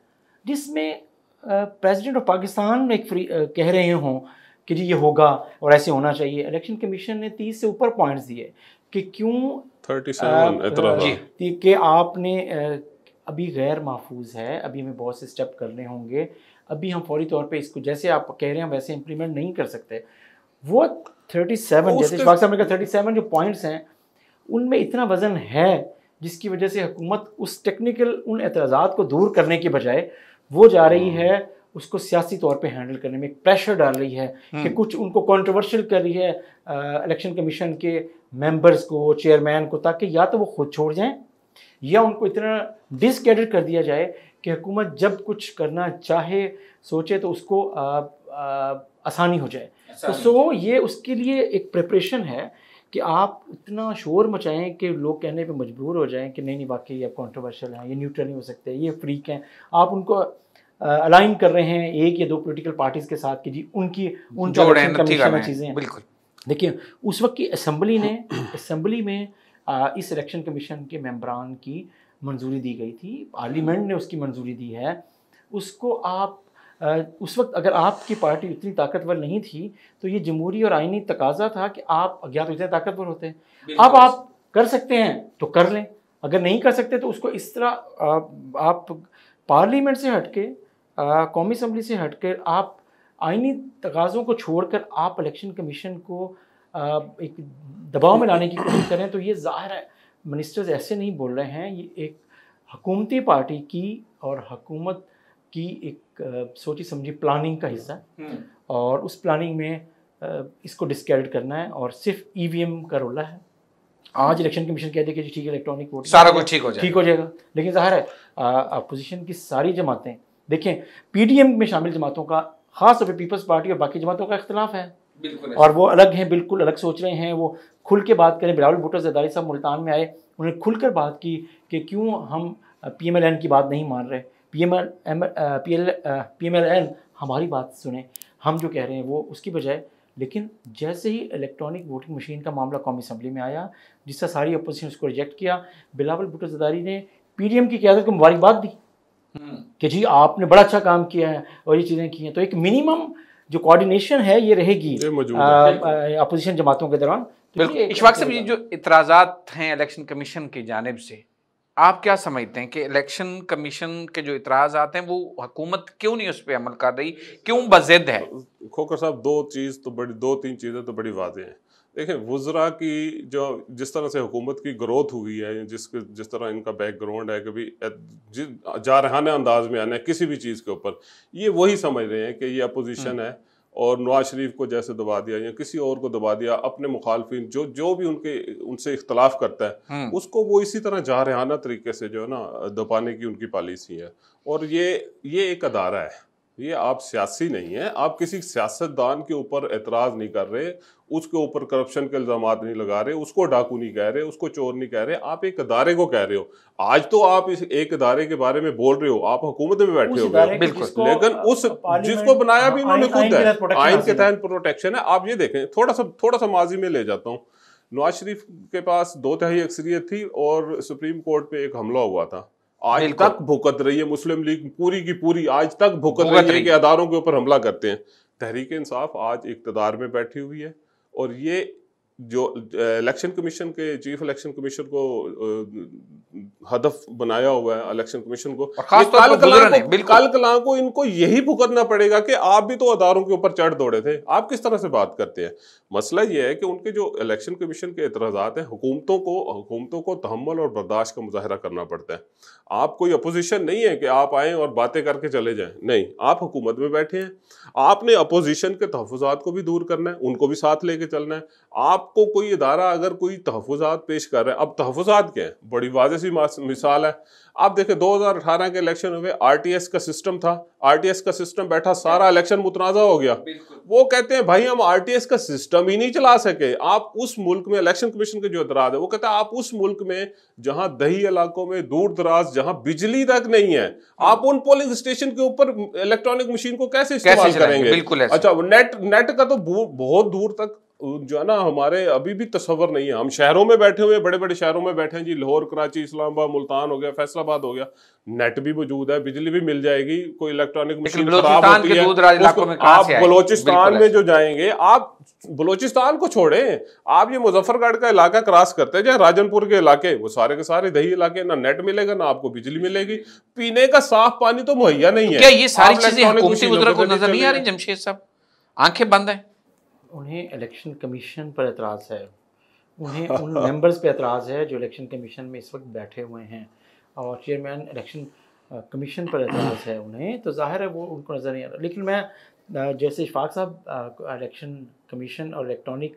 जिसमें प्रेसिडेंट ऑफ पाकिस्तान एक कह रहे हों कि जी ये होगा और ऐसे होना चाहिए। इलेक्शन कमीशन ने 30 से ऊपर पॉइंट्स दिए कि क्यों 37 कि आपने अभी गैर महफूज है, अभी हमें बहुत से स्टेप करने होंगे, अभी हम फौरी तौर पे इसको जैसे आप कह रहे हैं वैसे इम्प्लीमेंट नहीं कर सकते। वो 37 जैसे इशफाक साहब ने कहा 37 जो पॉइंट्स हैं उनमें इतना वज़न है जिसकी वजह से हुकूमत उस टेक्निकल उन एतराज़ात को दूर करने के बजाय वो जा रही है उसको सियासी तौर पे हैंडल करने में, एक प्रेशर डाल रही है कि कुछ उनको कंट्रोवर्शियल कर रही है इलेक्शन कमीशन के मेंबर्स को, चेयरमैन को, ताकि या तो वो खुद छोड़ जाएं या उनको इतना डिसक्रेडिट कर दिया जाए कि हुकूमत जब कुछ करना चाहे सोचे तो उसको आसानी हो जाए। तो सो ये उसके लिए एक प्रिपरेशन है कि आप इतना शोर मचाएं कि लोग कहने पे मजबूर हो जाएं कि नहीं वाकई आप कंट्रोवर्शियल हैं, ये न्यूट्रल नहीं हो सकते, ये फ्रीक हैं। आप उनको अलाइन कर रहे हैं एक या दो पॉलिटिकल पार्टीज के साथ कि जी उनकी उन चीज़ें। बिल्कुल देखिए उस वक्त की असम्बली में इस इलेक्शन कमीशन के मेंबरान की मंजूरी दी गई थी, पार्लियामेंट ने उसकी मंजूरी दी है। उसको आप उस वक्त अगर आपकी पार्टी इतनी ताकतवर नहीं थी तो ये जमहूरी और आइनी तकाजा था कि आप या तो इतने ताकतवर होते हैं, अब आप कर सकते हैं तो कर लें, अगर नहीं कर सकते तो उसको इस तरह आप पार्लियामेंट से हटके कौमी असम्बली से हटकर आप आइनी तकाज़ों को छोड़कर आप इलेक्शन कमीशन को एक दबाव में लाने की कोशिश करें तो ये ज़ाहिर है मिनिस्टर्स ऐसे नहीं बोल रहे हैं। ये एक हुकूमती पार्टी की और हुकूमत की एक सोची समझी प्लानिंग का हिस्सा है और उस प्लानिंग में इसको डिस्क्रेडिट करना है और सिर्फ ईवीएम का रोला है। आज इलेक्शन कमीशन कहते हैं कि ठीक है इलेक्ट्रॉनिक वोटिंग सारा कुछ ठीक हो जाएगा, लेकिन ज़ाहिर है अपोजिशन की सारी जमातें देखें, पीडीएम में शामिल जमातों का ख़ास तौर पर पीपल्स पार्टी और बाकी जमातों का इख्तलाफ है और वो अलग हैं, बिल्कुल अलग सोच रहे हैं। वो खुल के बात करें, बिलावल भुट्टो ज़रदारी साहब मुल्तान में आए, उन्होंने खुलकर बात की कि क्यों हम पीएमएलएन की बात नहीं मान रहे, पीएमएलएन हमारी बात सुने, हम जो कह रहे हैं वो उसकी बजाय। लेकिन जैसे ही इलेक्ट्रॉनिक वोटिंग मशीन का मामला कौमी असम्बली में आया जिससे सारी अपोजिशन उसको रिजेक्ट किया, बिलावल भुट्टो ज़रदारी ने पीडीएम की क़यादत को मुबारकबाद दी कि जी आपने बड़ा अच्छा काम किया है और ये चीज़ें की हैं। तो एक मिनिमम जो कोऑर्डिनेशन है ये रहेगी अपोजिशन जमातों के दौरान। बिल्कुल। इशफाक साहब, ये जो इतराज़ात हैं इलेक्शन कमीशन की जानिब से, आप क्या समझते हैं कि इलेक्शन कमीशन के जो इतराज़ात हैं वो हुकूमत क्यों नहीं उस पर अमल कर रही, क्यों बज़िद है? खोकर साहब दो तीन चीज़ें तो बड़ी वाज़ेह हैं। देखें वुज़रा की जो जिस तरह से हुकूमत की ग्रोथ हुई है, जिस तरह इनका बैकग्राउंड है, कभी जारहाना अंदाज में आना है किसी भी चीज़ के ऊपर, ये वही समझ रहे हैं कि ये अपोजिशन है और नवाज शरीफ को जैसे दबा दिया या किसी और को दबा दिया, अपने मुखालफिन जो भी उनसे इख्तलाफ करता है उसको वो इसी तरह जारहाना तरीके से जो है ना दबाने की उनकी पॉलिसी है। और ये एक अदारा है, ये आप सियासी नहीं है, आप किसी सियासतदान के ऊपर एतराज़ नहीं कर रहे, उसके ऊपर करप्शन के इल्ज़ामात नहीं लगा रहे, उसको डाकू नहीं कह रहे, उसको चोर नहीं कह रहे, आप एक अदारे को कह रहे हो। आज तो आप इस एक अदारे के बारे में बोल रहे हो, आप हुकूमत में बैठे हो, लेकिन उस जिसको बनाया भी इन्होंने खुद है, आइन के तहत प्रोटेक्शन है। आप ये देखें, थोड़ा सा माजी में ले जाता हूँ, नवाज शरीफ के पास 2/3 अक्सरियत थी और सुप्रीम कोर्ट पे एक हमला हुआ था, आज तक भुगत रही है मुस्लिम लीग पूरी की पूरी, आज तक भुगत रही है कि अदारों के ऊपर हमला करते हैं। तहरीक इंसाफ आज इक़्तिदार में बैठी हुई है और ये जो इलेक्शन कमीशन के चीफ इलेक्शन कमीशन को हदफ बनाया हुआ है इलेक्शन कमीशन को, काल कलां को इनको यही भुगतना पड़ेगा कि आप भी तो अदारों के ऊपर चढ़ दौड़े थे। आप किस तरह से बात करते हैं? मसला यह है कि उनके जो इलेक्शन कमीशन के एतराज़ात हैं, हुकूमतों को तहम्मुल और बर्दाश्त का मुजाहरा करना पड़ता है। आप कोई अपोजिशन नहीं है कि आप आएँ और बातें करके चले जाएं, नहीं, आप हुकूमत में बैठे हैं, आपने अपोजिशन के तहफ़्फ़ुज़ात को भी दूर करना है, उनको भी साथ लेके चलना है। आपको कोई इदारा अगर कोई तहफ़्फ़ुज़ात पेश कर रहा है, अब तहफ़्फ़ुज़ात क्या है? बड़ी वाज़ेह सी मिसाल है, आप देखें 2018 के इलेक्शन हुए, आरटीएस का सिस्टम था, आरटीएस का सिस्टम बैठा, सारा इलेक्शन मुतनाज़ा हो गया। वो कहते हैं भाई हम आरटीएस का सिस्टम ही नहीं चला सके। आप उस मुल्क में, इलेक्शन कमीशन के जो एतराज़ है वो कहता है आप उस मुल्क में जहां दही इलाकों में दूर दराज जहां बिजली तक नहीं है, आप उन पोलिंग स्टेशन के ऊपर इलेक्ट्रॉनिक मशीन को कैसे इस्तेमाल करेंगे? अच्छा, नेट का तो बहुत दूर तक जो है ना, हमारे अभी भी तस्वर नहीं है। हम शहरों में बैठे हुए, बड़े बड़े शहरों में बैठे हैं जी, लाहौर, कराची, इस्लामाबाद, मुल्तान हो गया, फैसलाबाद हो गया, नेट भी मौजूद है, बिजली भी मिल जाएगी, कोई इलेक्ट्रॉनिक मशीन खराब होती है, आप बलोचिस्तान में जो जाएंगे, आप बलोचिस्तान को छोड़ें, आप ये मुजफ्फरगढ़ का इलाका क्रॉस करते हैं, राजनपुर के इलाके, वो सारे के सारे दही इलाके, ना नेट मिलेगा ना आपको बिजली मिलेगी, पीने का साफ पानी तो मुहैया नहीं है। क्या ये सारी चीजें हुकूमती वज़ीर को नजर नहीं आ रही? जमशेद साहब आंखें बंद हैं। उन्हें इलेक्शन कमीशन पर एतराज़ है, उन्हें उन मेंबर्स पे एतराज़ है जो इलेक्शन कमीशन में इस वक्त बैठे हुए हैं, और चेयरमैन इलेक्शन कमीशन पर एतराज़ है उन्हें, तो ज़ाहिर है वो उनको नज़र नहीं आ रहा। लेकिन मैं जैसे इशफाक साहब इलेक्शन कमीशन और इलेक्ट्रॉनिक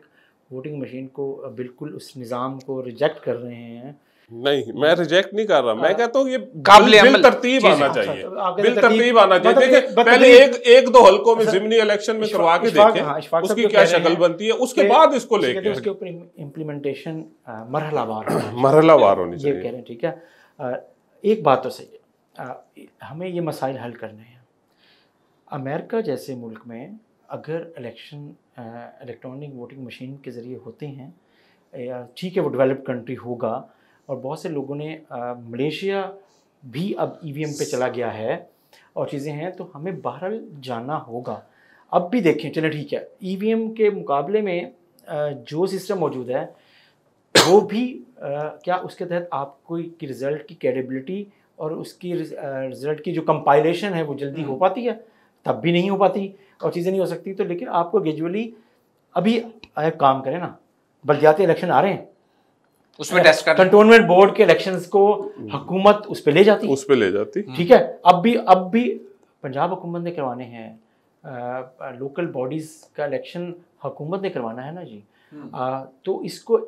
वोटिंग मशीन को बिल्कुल उस निज़ाम को रिजेक्ट कर रहे हैं, नहीं, मैं रिजेक्ट नहीं कर रहा, मैं कहता हूँ ये बिल तरतीब आना चाहिए, बिल तरतीब आना चाहिए। देखिए पहले एक दो हल्कों में ज़िमनी इलेक्शन में करवा के देखें उसकी क्या शक्ल बनती है, उसके बाद इसको लेके उसके ऊपर इम्प्लीमेंटेशन मरहलावार होनी चाहिए। ये कह रहे हैं, ठीक है। एक बात तो सही है, हमें ये मसाइल हल करने हैं। अमेरिका जैसे मुल्क में अगर इलेक्शन इलेक्ट्रॉनिक वोटिंग मशीन के ज़रिए होते हैं, ठीक है, वो डेवलप्ड कंट्री होगा, और बहुत से लोगों ने मलेशिया भी अब ईवीएम पे चला गया है और चीज़ें हैं, तो हमें बहरहाल जाना होगा। अब भी देखें, चलें ठीक है, ईवीएम के मुकाबले में जो सिस्टम मौजूद है वो भी क्या उसके तहत आपको की रिज़ल्ट की क्रेडिबिलिटी और उसकी रिज़ल्ट की जो कंपाइलेशन है वो जल्दी हो पाती है? तब भी नहीं हो पाती और चीज़ें नहीं हो सकती। तो लेकिन आपको ग्रेजुअली अभी काम करें ना, बल्दियाती इलेक्शन आ रहे हैं, उसमें टेस्ट कर, कंटोनमेंट बोर्ड के इलेक्शंस को हुकूमत उस पे ले जाती, ठीक है। अब भी पंजाब हुकूमत ने करवाने हैं, लोकल बॉडीज का इलेक्शन हुकूमत ने करवाना है ना जी। तो इसको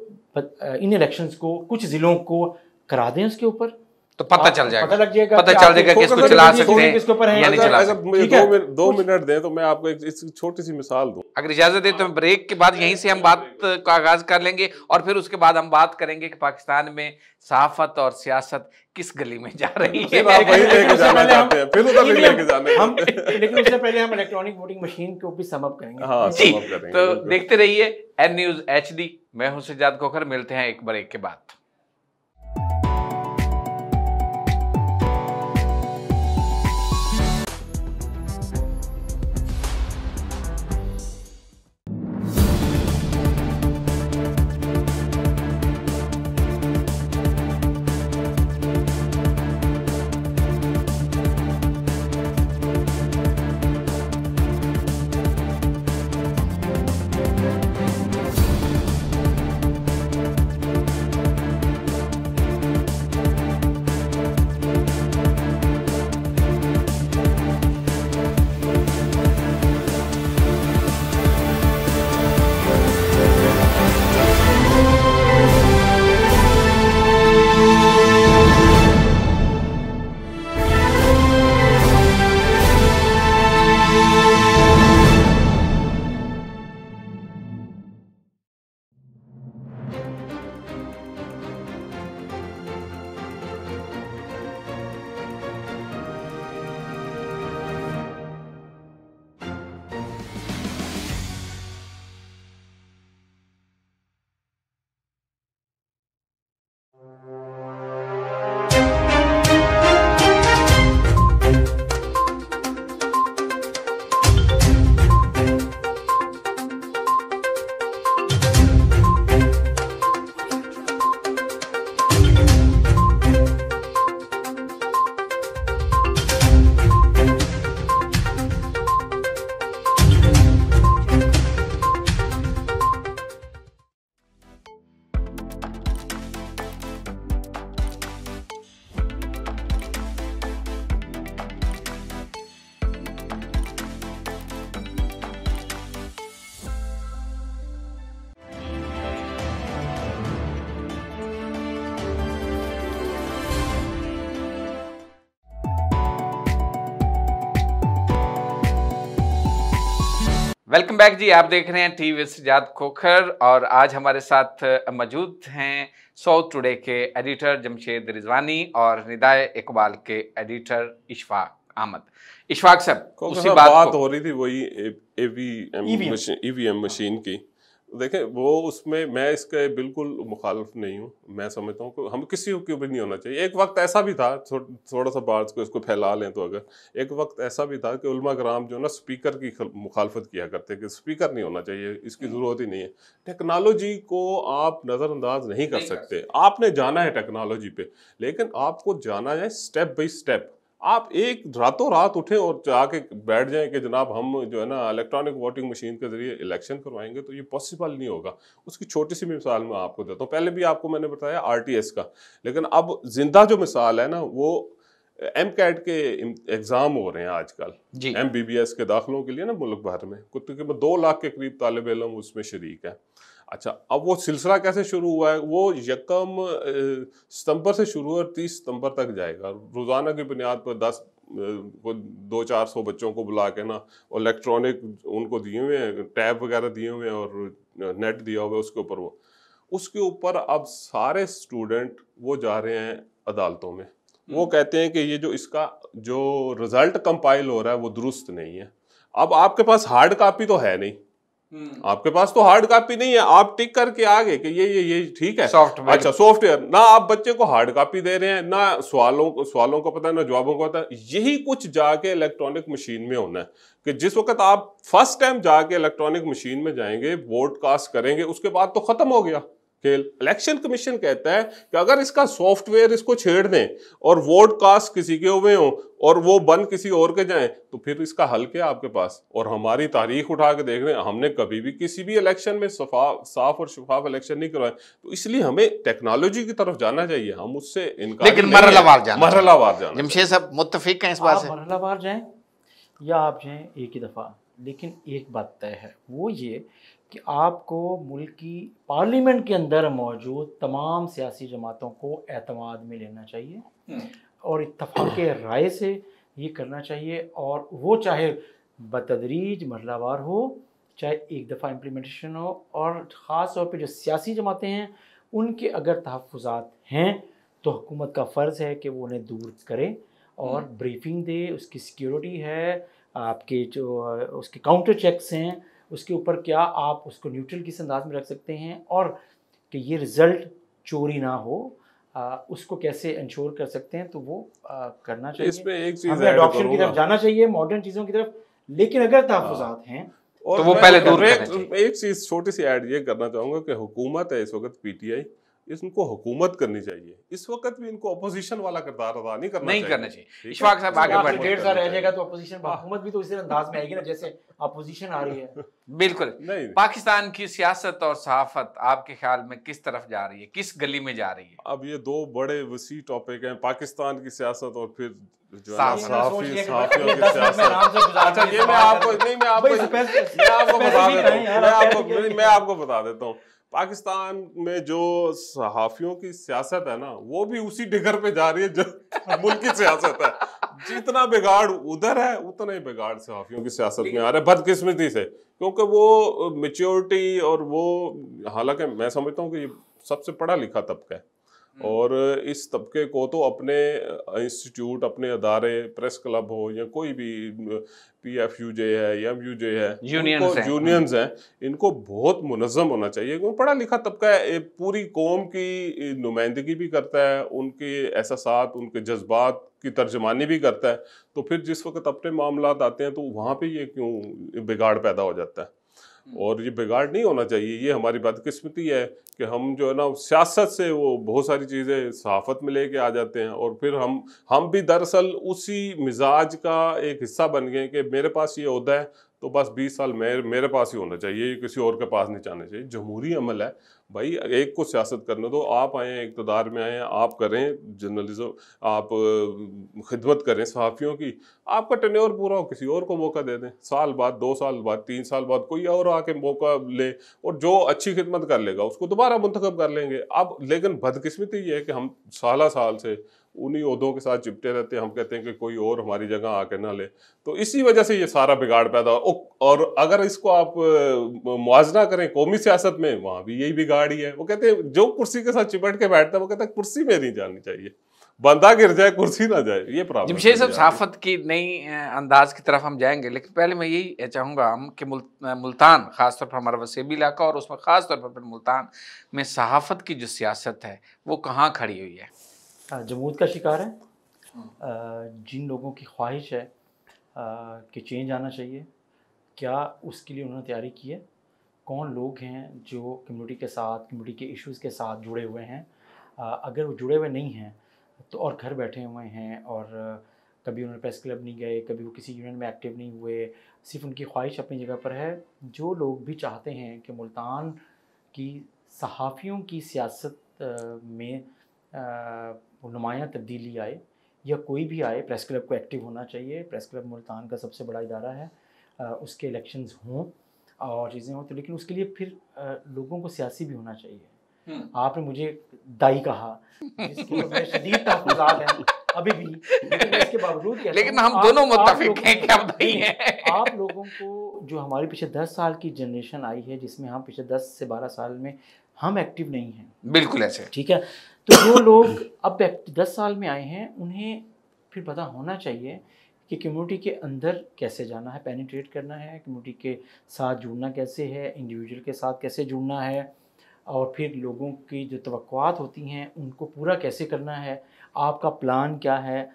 इन इलेक्शंस को कुछ जिलों को करा दें, उसके ऊपर तो पता चल जाएगा, पता लग जाएगा, पता चल जाएगा किसको चला सकते हैं, किसके ऊपर है। अगर 2 मिनट दें तो मैं आपको एक छोटी सी मिसाल दूं, अगर इजाजत दे तो ब्रेक के बाद यहीं से हम बात का आगाज कर लेंगे, और फिर उसके बाद हम बात करेंगे कि पाकिस्तान में सहाफत और सियासत किस गली में जा रही है। आप वही लेके जाना चाहते हैं, फिर उधर लेके जाने हम, लेकिन उससे पहले हम इलेक्ट्रॉनिक वोटिंग मशीन को भी समअप करेंगे। हाँ, समअप करेंगे। तो देखते रहिए एन न्यूज़ HD। मैं हूं सज्जाद खोखर, मिलते हैं एक ब्रेक के बाद। वेलकम बैक जी। आप देख रहे हैं टीवी सजाद खोखर और आज हमारे साथ मौजूद हैं साउथ टुडे के एडिटर जमशेद रिजवानी और निदाय इकबाल के एडिटर इशफाक अहमद। इशफाक साहब, उसी बात हो रही थी वही ईवीएम मशीन की। देखें, वो उसमें मैं इसके बिल्कुल मुखालिफ नहीं हूँ। मैं समझता हूँ कि हम किसी के भी नहीं होना चाहिए। एक वक्त ऐसा भी था, थोड़ा सा बात को इसको फैला लें तो, अगर एक वक्त ऐसा भी था कि उलमा कराम जो ना स्पीकर की मुखालफत किया करते कि स्पीकर नहीं होना चाहिए, इसकी ज़रूरत ही नहीं है। टेक्नोलॉजी को आप नज़रअंदाज नहीं कर सकते। आपने जाना है टेक्नोलॉजी पे, लेकिन आपको जाना है स्टेप बाई स्टेप। आप एक रातों रात उठें और जाके बैठ जाएं कि जनाब हम जो है ना इलेक्ट्रॉनिक वोटिंग मशीन के जरिए इलेक्शन करवाएंगे, तो ये पॉसिबल नहीं होगा। उसकी छोटी सी मिसाल मैं आपको देता हूँ। पहले भी आपको मैंने बताया RTS का, लेकिन अब जिंदा जो मिसाल है ना, वो MCAT के एग्ज़ाम हो रहे हैं आजकल MBBS के दाखिलों के लिए ना मुल्क भर में। तकरीबन 2 लाख के करीब तालिब इल्म उसमें शरीक है। अच्छा, अब वो सिलसिला कैसे शुरू हुआ है? वो 1 सितंबर से शुरू हुआ और 30 सितंबर तक जाएगा। रोज़ाना की बुनियाद पर 200-400 बच्चों को बुला के ना, और इलेक्ट्रॉनिक उनको दिए हुए हैं, टैब वगैरह दिए हुए हैं और नेट दिया हुआ है उसके ऊपर। उसके ऊपर अब सारे स्टूडेंट वो जा रहे हैं अदालतों में। वो कहते हैं कि ये जो इसका जो रिजल्ट कंपाइल हो रहा है वो दुरुस्त नहीं है। अब आपके पास हार्ड कॉपी तो है नहीं, आपके पास तो हार्ड कॉपी नहीं है। आप टिक करके आ गए कि ये ठीक है, सॉफ्टवेयर। अच्छा, सॉफ्टवेयर ना आप बच्चे को हार्ड कॉपी दे रहे हैं, ना सवालों को पता है, ना जवाबों को पता है। यही कुछ जाके इलेक्ट्रॉनिक मशीन में होना है कि जिस वक्त आप फर्स्ट टाइम जाके इलेक्ट्रॉनिक मशीन में जाएंगे, वोट कास्ट करेंगे, उसके बाद तो खत्म हो गया खेल। इलेक्शन कमीशन कहता है कि अगर इसका सॉफ्टवेयर इसको छेड़ दें और वोट कास्ट किसी के हुए हों और वो बन किसी और के जाएं, तो फिर इसका हल क्या आपके पास? और हमारी तारीख उठा के देख रहे हैं, हमने कभी भी किसी भी इलेक्शन में साफ और शफाफ इलेक्शन नहीं करवाए। तो इसलिए हमें टेक्नोलॉजी की तरफ जाना चाहिए, हम उससे इनकार, लेकिन मरहलावार जाना। जमशेद साहब मुत्तफिक हैं इस बात से? मरहलावार जाएं या आप जाएं एक ही दफ़ा, लेकिन एक बात तय है, वो ये कि आपको मुल्क की पार्लियामेंट के अंदर मौजूद तमाम सियासी जमातों को एतमाद में लेना चाहिए और इत्तफाक राय से ये करना चाहिए। और वो चाहे बतदरीज मरहलावार हो, चाहे एक दफ़ा इम्प्लीमेंटेशन हो, और ख़ास तौर पे जो सियासी जमातें हैं उनके अगर तहफ़्फ़ुज़ात हैं तो हुकूमत का फ़र्ज़ है कि वो उन्हें दूर करे और ब्रीफिंग दे। उसकी सिक्योरिटी है, आपके जो उसके काउंटर चेक्स हैं, उसके ऊपर क्या आप उसको न्यूट्रल किस अंदाज में रख सकते हैं, और कि ये रिज़ल्ट चोरी ना हो, उसको कैसे इंश्योर कर सकते हैं, तो वो करना चाहिए। इसमें एक चीज़ हमें अडॉप्शन की तरफ जाना चाहिए, मॉडर्न चीज़ों की तरफ, लेकिन अगर तहफ़्फ़ुज़ात हैं तो वो पहले दूर करना चाहिए। एक चीज़ छोटी सी ऐड ये करना चाहूँगा कि हुकूमत है इस वक्त PTI, इनको हुकूमत करनी चाहिए। इस वक्त भी इनको अपोजिशन वाला किरदार अदा नहीं करना चाहिए। इशफाक साहब आगे बढ़, 1.5 साल रह जाएगा तो अपोजिशन, हुकूमत भी तो इसी अंदाज में आएगी ना जैसे अपोजिशन आ रही है। बिल्कुल। पाकिस्तान की सियासत और सहाफत आपके ख्याल में किस तरफ जा रही है, किस गली में जा रही है? अब ये 2 बड़े वसी टॉपिक हैं, पाकिस्तान की सियासत और फिर जो सहाफियों की सियासत। अच्छा, ये मैं आपको बता देता हूँ। पाकिस्तान में जो सहाफियों की सियासत है ना, वो भी उसी डिगर पे जा रही है जो मुल्क की सियासत है। जितना बिगाड़ उधर है, उतना ही बिगाड़ सहाफियों की सियासत में आ रहा है, बदकिस्मती से। क्योंकि वो मैच्योरिटी और वो, हालांकि मैं समझता हूँ कि ये सबसे पढ़ा लिखा तबका है और इस तबके को तो अपने इंस्टीट्यूट, अपने अदारे, प्रेस क्लब हो या कोई भी PFUJ है, MUJ है, यूनियंस हैं, इनको बहुत मुनज़्ज़म होना चाहिए। क्योंकि पढ़ा लिखा तबका है, पूरी कौम की नुमाइंदगी भी करता है, उनके एहसासात, उनके जज्बात की तर्जमानी भी करता है। तो फिर जिस वक्त अपने मामलात आते हैं तो वहाँ पे ये क्यों बिगाड़ पैदा हो जाता है? और ये बिगाड़ नहीं होना चाहिए। ये हमारी बदकिस्मती है कि हम जो है ना सियासत से वो बहुत सारी चीज़ें सहाफ़त में लेके आ जाते हैं और फिर हम भी दरअसल उसी मिजाज का एक हिस्सा बन गए कि मेरे पास ये ओहदा है तो बस 20 साल मेरे पास ही होना चाहिए, किसी और के पास नहीं जाना चाहिए। जमहूरी अमल है भाई, एक को सियासत करने दो। आप आए हैं, इक़्तिदार में आए हैं, आप करें जर्नलिज्म, आप खिदमत करें सहाफ़ियों की। आपका टेन्योर पूरा हो, किसी और को मौका दे दें। साल बाद, 2 साल बाद, 3 साल बाद कोई और आके मौका ले और जो अच्छी खिदमत कर लेगा उसको दोबारा मुंतखब कर लेंगे। अब लेकिन बदकिस्मती ये है कि हम साल से उन्हीं ओहदों के साथ चिपटे रहते हैं। हम कहते हैं कि कोई और हमारी जगह आके ना ले, तो इसी वजह से ये सारा बिगाड़ पैदा हो। और अगर इसको आप मुआवजा करें कौमी सियासत में, वहाँ भी यही बिगाड़ ही है। वो कहते हैं जो कुर्सी के साथ चिपट के बैठता है वो कहता है कुर्सी में नहीं जानी चाहिए, बंदा गिर जाए कुर्सी ना जाए। ये प्रॉब्लम। जमशेद साहब, सहाफत की नई अंदाज की तरफ हम जाएंगे, लेकिन पहले मैं यही चाहूँगा हम कि मुल्तान ख़ासतौर पर हमारा वसेबी इलाका और उसमें ख़ास तौर पर मुल्तान में सहाफत की जो सियासत है वो कहाँ खड़ी हुई है? जमूद का शिकार है। जिन लोगों की ख्वाहिश है कि चेंज आना चाहिए, क्या उसके लिए उन्होंने तैयारी की है? कौन लोग हैं जो कम्युनिटी के साथ, कम्युनिटी के इश्यूज़ के साथ जुड़े हुए हैं? अगर वो जुड़े हुए नहीं हैं तो और घर बैठे हुए हैं और कभी उन्होंने प्रेस क्लब नहीं गए, कभी वो किसी यूनियन में एक्टिव नहीं हुए, सिर्फ उनकी ख्वाहिश अपनी जगह पर है। जो लोग भी चाहते हैं कि मुल्तान की सहाफ़ियों की सियासत में नुमायाँ तब्दीली आए या कोई भी आए, प्रेस क्लब को एक्टिव होना चाहिए। प्रेस क्लब मुल्तान का सबसे बड़ा इदारा है, उसके इलेक्शंस हों और चीज़ें हों, तो लेकिन उसके लिए फिर लोगों को सियासी भी होना चाहिए। आपने मुझे दाई कहा, जिसके ऊपर शदीद तहफ़्फ़ुज़ात हैं अभी भी, लेकिन इसके बावजूद लेकिन हम दोनों मुत्तफ़िक़ हैं कि हम दाई हैं। आप लोगों को जो हमारी पिछले 10 साल की जनरेशन आई है, जिसमें हम पिछले 10 से 12 साल में हम एक्टिव नहीं हैं, बिल्कुल ऐसे, ठीक है। तो जो लोग अब 10 साल में आए हैं उन्हें फिर पता होना चाहिए कि कम्युनिटी के अंदर कैसे जाना है, पेनिट्रेट करना है, कम्युनिटी के साथ जुड़ना कैसे है, इंडिविजुअल के साथ कैसे जुड़ना है, और फिर लोगों की जो तवक्कुआत होती हैं उनको पूरा कैसे करना है, आपका प्लान क्या है।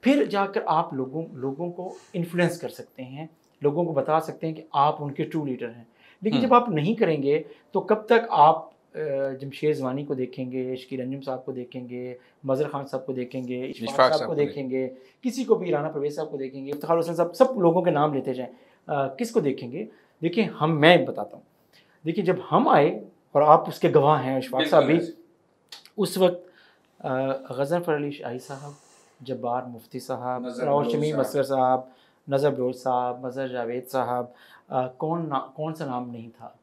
फिर जाकर आप लोगों को इन्फ्लुएंस कर सकते हैं, लोगों को बता सकते हैं कि आप उनके ट्रू लीडर हैं। लेकिन जब आप नहीं करेंगे तो कब तक आप जमशेद ज़वानी को देखेंगे, शकील अंजुम साहब को देखेंगे, मज़हर खान साहब को देखेंगे, इशफाक साहब को देखेंगे, किसी को भी, राना परवेज़ साहब को देखेंगे, इफ्तिखार हुसैन साहब, सब लोगों के नाम लेते जाएँ, किसको देखेंगे? देखिए मैं बताता हूँ, देखिए जब हम आए और आप उसके गवाह हैं, इशफाक साहब भी, उस वक्त गज़नफ़र अली शाही साहब, जब्बार मुफ्ती साहब, शमीम असगर साहब, नज़र बलोच साहब, मज़हर जावेद साहब, कौन सा नाम नहीं था,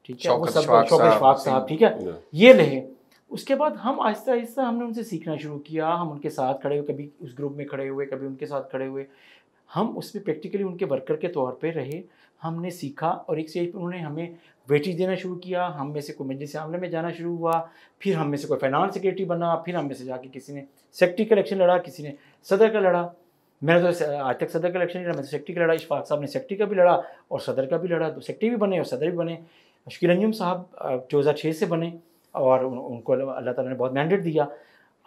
ठीक है, वो सब शौकत साहब, ठीक है, ये रहे। उसके बाद हम आहिस्ता आहिस्ता हमने उनसे सीखना शुरू किया, हम उनके साथ खड़े हुए, कभी उस ग्रुप में खड़े हुए, कभी उनके साथ खड़े हुए, हम उसमें प्रैक्टिकली उनके वर्कर के तौर पे रहे, हमने सीखा और एक स्टेज पर उन्होंने हमें वेटेज देना शुरू किया। हम में से कोई मजलिस आमला में जाना शुरू हुआ, फिर हम में से कोई फाइनेंस सेक्रेटरी बना, फिर हम में से जाके किसी ने सेक्रेटरी का इलेक्शन लड़ा, किसी ने सदर का लड़ा। मैंने तो आज तक सदर का इलेक्शन नहीं लड़ा, मैं तो सेक्रेटरी का लड़ा। इशफाक साहब ने सेक्रेटरी का भी लड़ा और सदर का भी लड़ा, तो सेक्रेटरी भी बने और सदर भी बने। शकील अंजुम साहब 2006 से बने और उनको अल्लाह ताला ने बहुत मैंडेट दिया।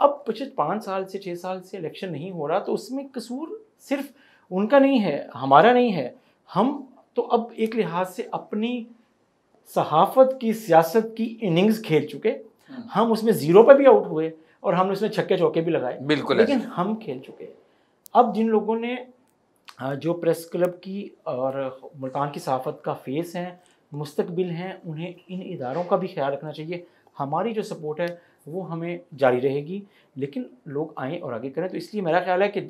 अब पिछले 5 साल से 6 साल से इलेक्शन नहीं हो रहा, तो उसमें कसूर सिर्फ उनका नहीं है, हमारा नहीं है। हम तो अब एक लिहाज से अपनी सहाफ़त की सियासत की इनिंग्स खेल चुके, हम उसमें ज़ीरो पर भी आउट हुए और हमने उसमें छक्के चौके भी लगाए, बिल्कुल, लेकिन हम खेल चुके। अब जिन लोगों ने जो प्रेस क्लब की और मुल्तान की सहाफ़त का फेस हैं, मुस्तकबिल हैं, उन्हें इन इदारों का भी ख्याल रखना चाहिए। हमारी जो सपोर्ट है वो हमें जारी रहेगी, लेकिन लोग आएँ और आगे करें। तो इसलिए मेरा ख्याल है कि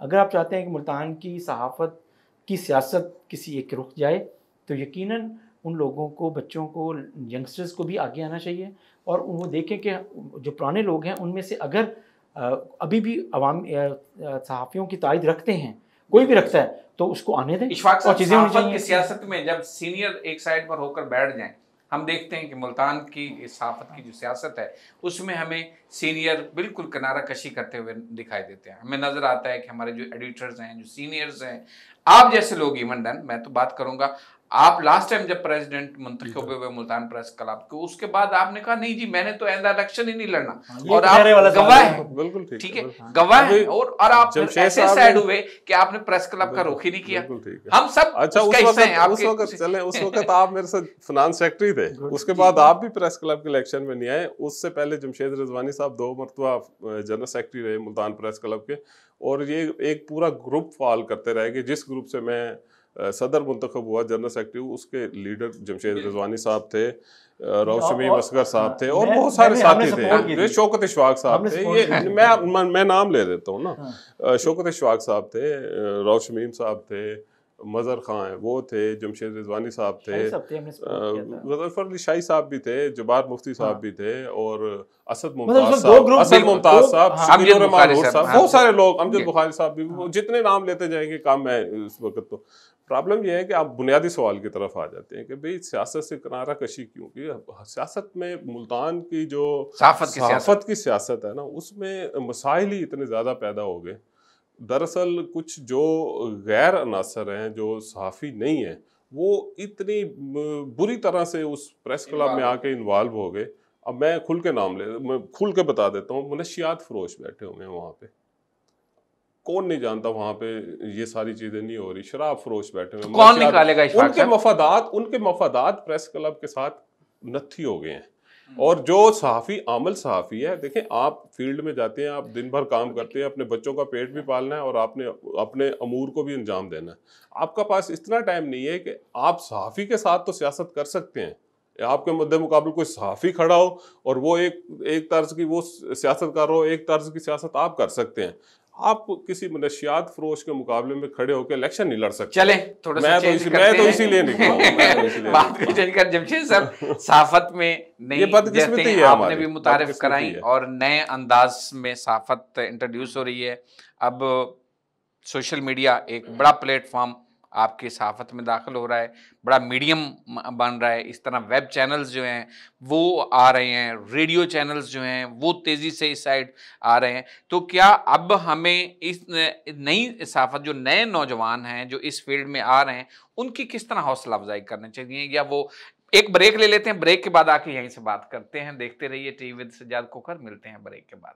अगर आप चाहते हैं कि मुल्तान की सहाफ़त की सियासत किसी एक रुख जाए, तो यकीनन उन लोगों को, बच्चों को, यंगस्टर्स को भी आगे आना चाहिए और वो देखें कि जो पुराने लोग हैं उनमें से अगर अभी भी अवाम सहाफ़ियों की तायद रखते हैं, कोई भी रखता है, तो उसको आने दें। इशफाक साहब, सहाफ़त की सियासत में जब सीनियर एक साइड पर होकर बैठ जाएं, हम देखते हैं कि मुल्तान की सहाफ़त की जो सियासत है उसमें हमें सीनियर बिल्कुल किनारा कशी करते हुए दिखाई देते हैं। हमें नज़र आता है कि हमारे जो एडिटर्स हैं, जो सीनियर्स हैं, आप जैसे लोग, इवन डन मैं तो बात करूँगा, आप लास्ट टाइम जब प्रेसिडेंट मुंतखब हुए मुल्तान प्रेस क्लब के, उसके बाद आपने कहा नहीं जी मैंने तो आइंदा इलेक्शन ही नहीं लड़ना, और आप गवाह हैं, बिल्कुल ठीक है, गवाह हैं, और आप ऐसे साइड हुए कि आपने प्रेस क्लब का रुख ही नहीं किया। हम सब अच्छा उस वक्त आप मेरे साथ फाइनेंस सेक्रेटरी थे, उसके बाद आप भी प्रेस क्लब के इलेक्शन में नहीं आए। उससे पहले जमशेद रिजवानी साहब 2 मरतबा जनरल सेक्रेटरी रहे मुल्तान प्रेस क्लब के, और ये एक पूरा ग्रुप फॉल करते रहे कि जिस ग्रुप से मैं सदर मुंतखब हुआ, जनरल सेक्रेटरी, उसके लीडर जमशेद रिजवानी साहब थे, शमीम असगर साहब थे और बहुत सारे साथी थे, शौकत इशफाक साहब थे, ये मैं नाम ले देता हूँ ना, शौकत इशफाक साहब थे, शमीम साहब थे, मज़हर खां हैं वो थे, जमशेद रिजवानी साहब थे, गज़नफ़र अली शाही साहब भी थे, जबार मुफ्ती साहब भी थे, और असद मुमताज़ साहब, बहुत सारे लोग, अमजद बुखारी साहब भी, जितने नाम लेते जाएंगे काम है इस वक्त। तो प्रॉब्लम यह है कि आप बुनियादी सवाल की तरफ आ जाते हैं कि भाई सियासत से किनारा कशी क्यों की। सियासत में मुल्तान की जो सहाफ़त की सियासत है ना, उसमें मसाइल ही इतने ज़्यादा पैदा हो गए। दरअसल कुछ जो गैर अनासर हैं, जो सहाफ़ी नहीं हैं, वो इतनी बुरी तरह से उस प्रेस क्लब में आके इन्वॉल्व हो गए। अब मैं खुल के बता देता हूँ, मनशियात फरोश बैठे हुए हैं वहाँ पे, कौन नहीं जानता वहाँ पे ये सारी चीजें नहीं हो रही। शराब फरोश बैठे हुए, कौन निकालेगा? उनके मफादात प्रेस क्लब के साथ नत्थी हो गए हैं। और जो सहाफ़ी आमल सहाफ़ी है, देखें आप फील्ड में जाते हैं, आप दिन भर काम करते हैं, अपने बच्चों का पेट भी पालना है और आपने अपने अमूर को भी अंजाम देना है। आपका पास इतना टाइम नहीं है कि आप सहाफ़ी के साथ तो सियासत कर सकते हैं, आपके मद्दे मुकाबले कोई सहाफ़ी खड़ा हो और वो एक तर्ज की वो सियासतकार हो, एक तर्ज की सियासत आप कर सकते हैं। आप किसी मनशियात फरोश के मुकाबले में खड़े होकर इलेक्शन नहीं लड़ सकते। चले थोड़ा सा मैं तो इसीलिए निकला बात को चेंज कर। जमशेद साहब, सहाफत में नई जैसे आपने भी मुतारिफ कराई और नए अंदाज में सहाफत इंट्रोड्यूस हो रही है। अब सोशल मीडिया एक बड़ा प्लेटफॉर्म आपकी सहाफत में दाखिल हो रहा है, बड़ा मीडियम बन रहा है। इस तरह वेब चैनल्स जो हैं वो आ रहे हैं, रेडियो चैनल्स जो हैं वो तेज़ी से इस साइड आ रहे हैं। तो क्या अब हमें इस नई सहाफत, जो नए नौजवान हैं जो इस फील्ड में आ रहे हैं, उनकी किस तरह हौसला अफजाई करनी चाहिए, या वो एक ब्रेक ले लेते हैं, ब्रेक के बाद आके यहीं से बात करते हैं। देखते रहिए टीवी विद सज्जाद खोखर, मिलते हैं ब्रेक के बाद।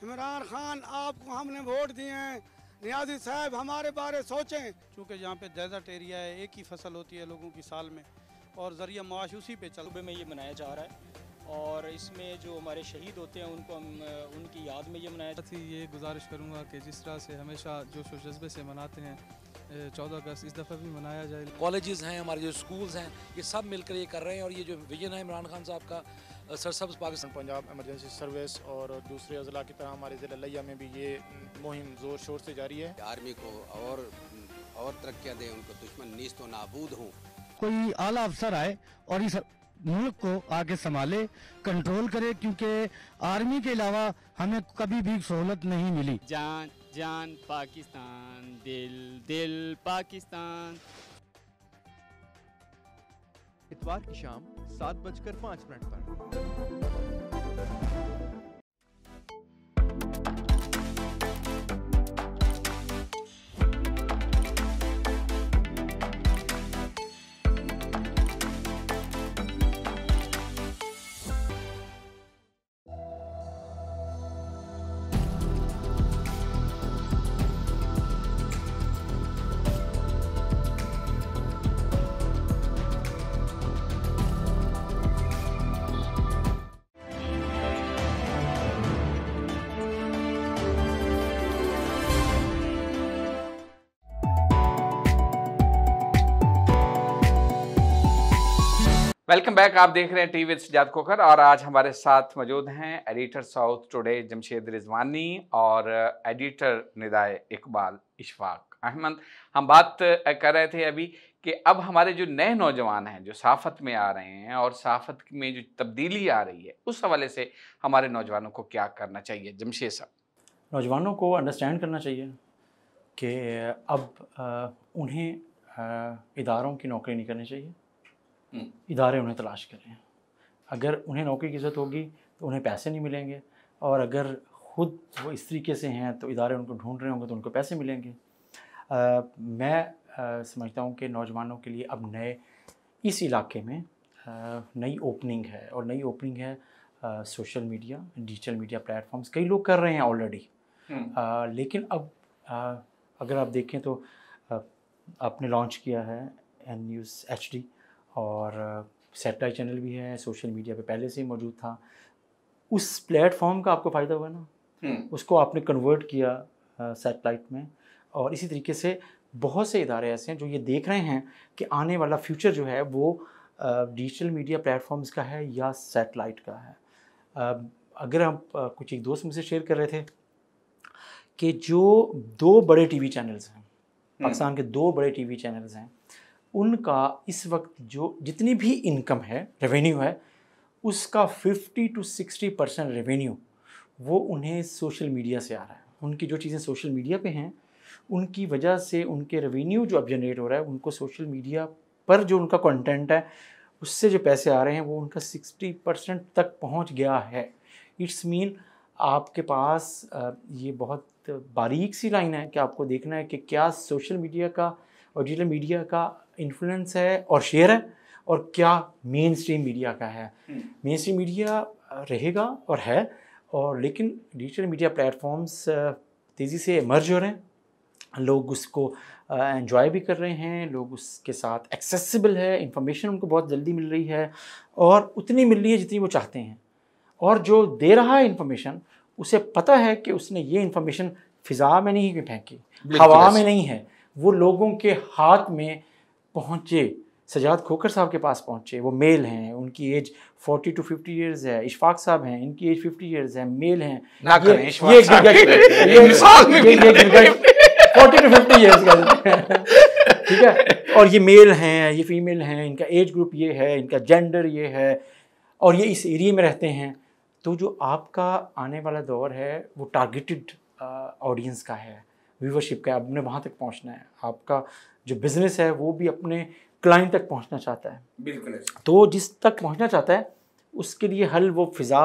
इमरान खान आपको हमने वोट दिए हैं, नियाज़ी साहब हमारे बारे सोचें। चूँकि यहाँ पे डेजर्ट एरिया है, एक ही फसल होती है लोगों की साल में, और ज़रिया माश उसी पे सूबे में ये मनाया जा रहा है। और इसमें जो हमारे शहीद होते हैं उनको हम उनकी याद में ये मनाया जाता है। ये गुजारिश करूँगा कि जिस तरह से हमेशा जोश व जज्बे से मनाते हैं 14 अगस्त, इस दफ़ा भी मनाया जाए। कॉलेजेस हैं, हमारे जो स्कूल्स हैं, ये सब मिलकर ये कर रहे हैं, और ये जो विजन है इमरान खान साहब का, सरसब्ज़ पाकिस्तान पंजाब एमरजेंसी सर्विस और दूसरे अजला की तरह हमारे ज़िला लिया में भी ये मुहिम ज़ोर शोर से जारी है। आर्मी को और तरक्कियाँ दें, उनको दुश्मन नीस्त व नाबूद हों। कोई आला अफसर आए और इस मुल्क को आगे संभाले, कंट्रोल करे, क्योंकि आर्मी के अलावा हमें कभी भी सहूलत नहीं मिली। जान जान पाकिस्तान, दिल दिल पाकिस्तान। इतवार की शाम 7:05 पर। Welcome back. आप देख रहे हैं टीवी विद सज्जाद खोखर, और आज हमारे साथ मौजूद हैं editor south today Jamshed Rizwani और एडिटर निदाए इकबाल इशफाक अहमद। हम बात कर रहे थे अभी कि अब हमारे जो नए नौजवान हैं जो सहाफ़त में आ रहे हैं और सहाफ़त में जो तब्दीली आ रही है, उस हवाले से हमारे नौजवानों को क्या करना चाहिए? जमशेद साहब, नौजवानों को अंडरस्टैंड करना चाहिए कि अब उन्हें इदारों की नौकरी नहीं करनी चाहिए, इदारे उन्हें तलाश करें। अगर उन्हें नौकरी की ज़रूरत होगी तो उन्हें पैसे नहीं मिलेंगे, और अगर ख़ुद वो इस तरीके से हैं तो इदारे उनको ढूंढ रहे होंगे तो उनको पैसे मिलेंगे। मैं समझता हूँ कि नौजवानों के लिए अब नए इस इलाके में नई ओपनिंग है, और नई ओपनिंग है social media, digital media platforms कई लोग कर रहे हैं ऑलरेडी। लेकिन अब अगर आप देखें तो आपने लॉन्च किया है एन न्यूज़ HD, और सैटेलाइट चैनल भी है, सोशल मीडिया पे पहले से ही मौजूद था। उस प्लेटफॉर्म का आपको फ़ायदा हुआ ना, उसको आपने कन्वर्ट किया सैटेलाइट में, और इसी तरीके से बहुत से इदारे ऐसे हैं जो ये देख रहे हैं कि आने वाला फ्यूचर जो है वो डिजिटल मीडिया प्लेटफॉर्म्स का है या सैटेलाइट का है। अगर हम कुछ एक दोस्त मुझसे शेयर कर रहे थे कि जो 2 बड़े टीवी चैनल्स हैं, पाकिस्तान के 2 बड़े टीवी चैनल्स हैं, उनका इस वक्त जो जितनी भी इनकम है, रेवेन्यू है, उसका 50 to 60% रेवेन्यू वो उन्हें सोशल मीडिया से आ रहा है। उनकी जो चीज़ें सोशल मीडिया पे हैं, उनकी वजह से उनके रेवेन्यू जो अब जनरेट हो रहा है, उनको सोशल मीडिया पर जो उनका कंटेंट है उससे जो पैसे आ रहे हैं वो उनका 60% तक पहुंच गया है। इट्स मीन आपके पास ये बहुत बारीक सी लाइन है कि आपको देखना है कि क्या सोशल मीडिया का और डिजिटल मीडिया का इन्फ्लुएंस है और शेयर है, और क्या मेन स्ट्रीम मीडिया का है। मेन स्ट्रीम मीडिया रहेगा और है, और लेकिन डिजिटल मीडिया प्लेटफॉर्म्स तेज़ी से इमर्ज हो रहे हैं, लोग उसको एंजॉय भी कर रहे हैं, लोग उसके साथ एक्सेसिबल है, इंफॉर्मेशन उनको बहुत जल्दी मिल रही है, और उतनी मिल रही है जितनी वो चाहते हैं। और जो दे रहा है इंफॉर्मेशन, उसे पता है कि उसने ये इंफॉर्मेशन फ़िज़ा में नहीं फेंकी, हवा में नहीं है, वो लोगों के हाथ में पहुँचे। सजाद खोकर साहब के पास पहुँचे, वो मेल हैं, उनकी एज 40 to 50 ईयर्स है। इशफाक साहब हैं, इनकी एज 50 ईयर्स है, मेल हैं। ना करें ये इशफाक साहब 40 to 50 ईयर्स का ठीक है। और ये मेल हैं, ये फीमेल हैं, इनका एज ग्रुप ये है, इनका जेंडर ये है, और ये इस एरिया में रहते हैं। तो जो आपका आने वाला दौर है वो टारगेटेड ऑडियंस का है, व्यूवरशिप का है। आपने वहाँ तक पहुँचना है। आपका जो बिज़नेस है वो भी अपने क्लाइंट तक पहुँचना चाहता है। बिल्कुल। तो जिस तक पहुँचना चाहता है उसके लिए हल वो फ़िज़ा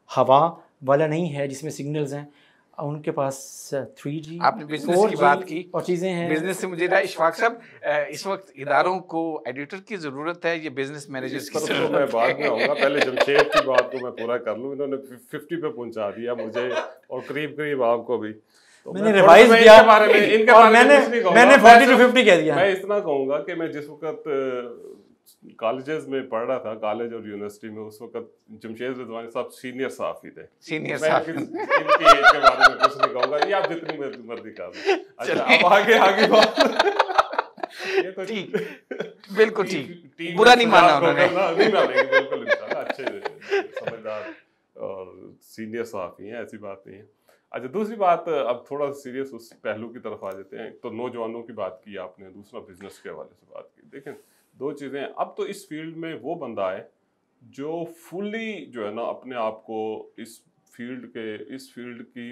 हवा वाला नहीं है जिसमें सिग्नल्स हैं। उनके पास 3G, आपने बिजनेस की बात की और चीज़ें हैं। बिजनेस से मुझे इशफाक साहब, इस वक्त इदारों को एडिटर की ज़रूरत है, ये बिजनेस मैनेजर्स की तो मैं बाद में आऊँगा, पहले जमशेद की बात को मैं पूरा कर लूँ। इन्होंने 50 पे पहुँचा दिया मुझे, और करीब करीब आपको भी। तो मैंने रिवाइज किया इनके बारे में मैंने 40 to 50 कह दिया। मैं इतना कहूँगा कि मैं जिस वक्त कॉलेजेस में पढ़ रहा था, कॉलेज और यूनिवर्सिटी में, उस वक्त जमशेद रिजवानी साहब सीनियर सहाफ़ी थे। सीनियर सहाफ़ी इनकी एज के बारे में कुछ नहीं कहूँगा, ये आप जितनी मर्जी कर लो। अच्छा, अब आगे बात ये तो ठीक, बिल्कुल ठीक, बुरा नहीं माना उन्होंने, नहीं मानेंगे बिल्कुल, इंशाल्लाह अच्छे समझदार और सीनियर सहाफ़ी हैं, ऐसी बात नहीं है। अच्छा, दूसरी बात, अब थोड़ा सीरियस उस पहलू की तरफ आ जाते हैं। तो नौजवानों की बात की आपने, दूसरा बिजनेस के हवाले से बात की। देखें, 2 चीज़ें। अब तो इस फील्ड में वो बंदा है जो फुली जो है ना अपने आप को इस फील्ड की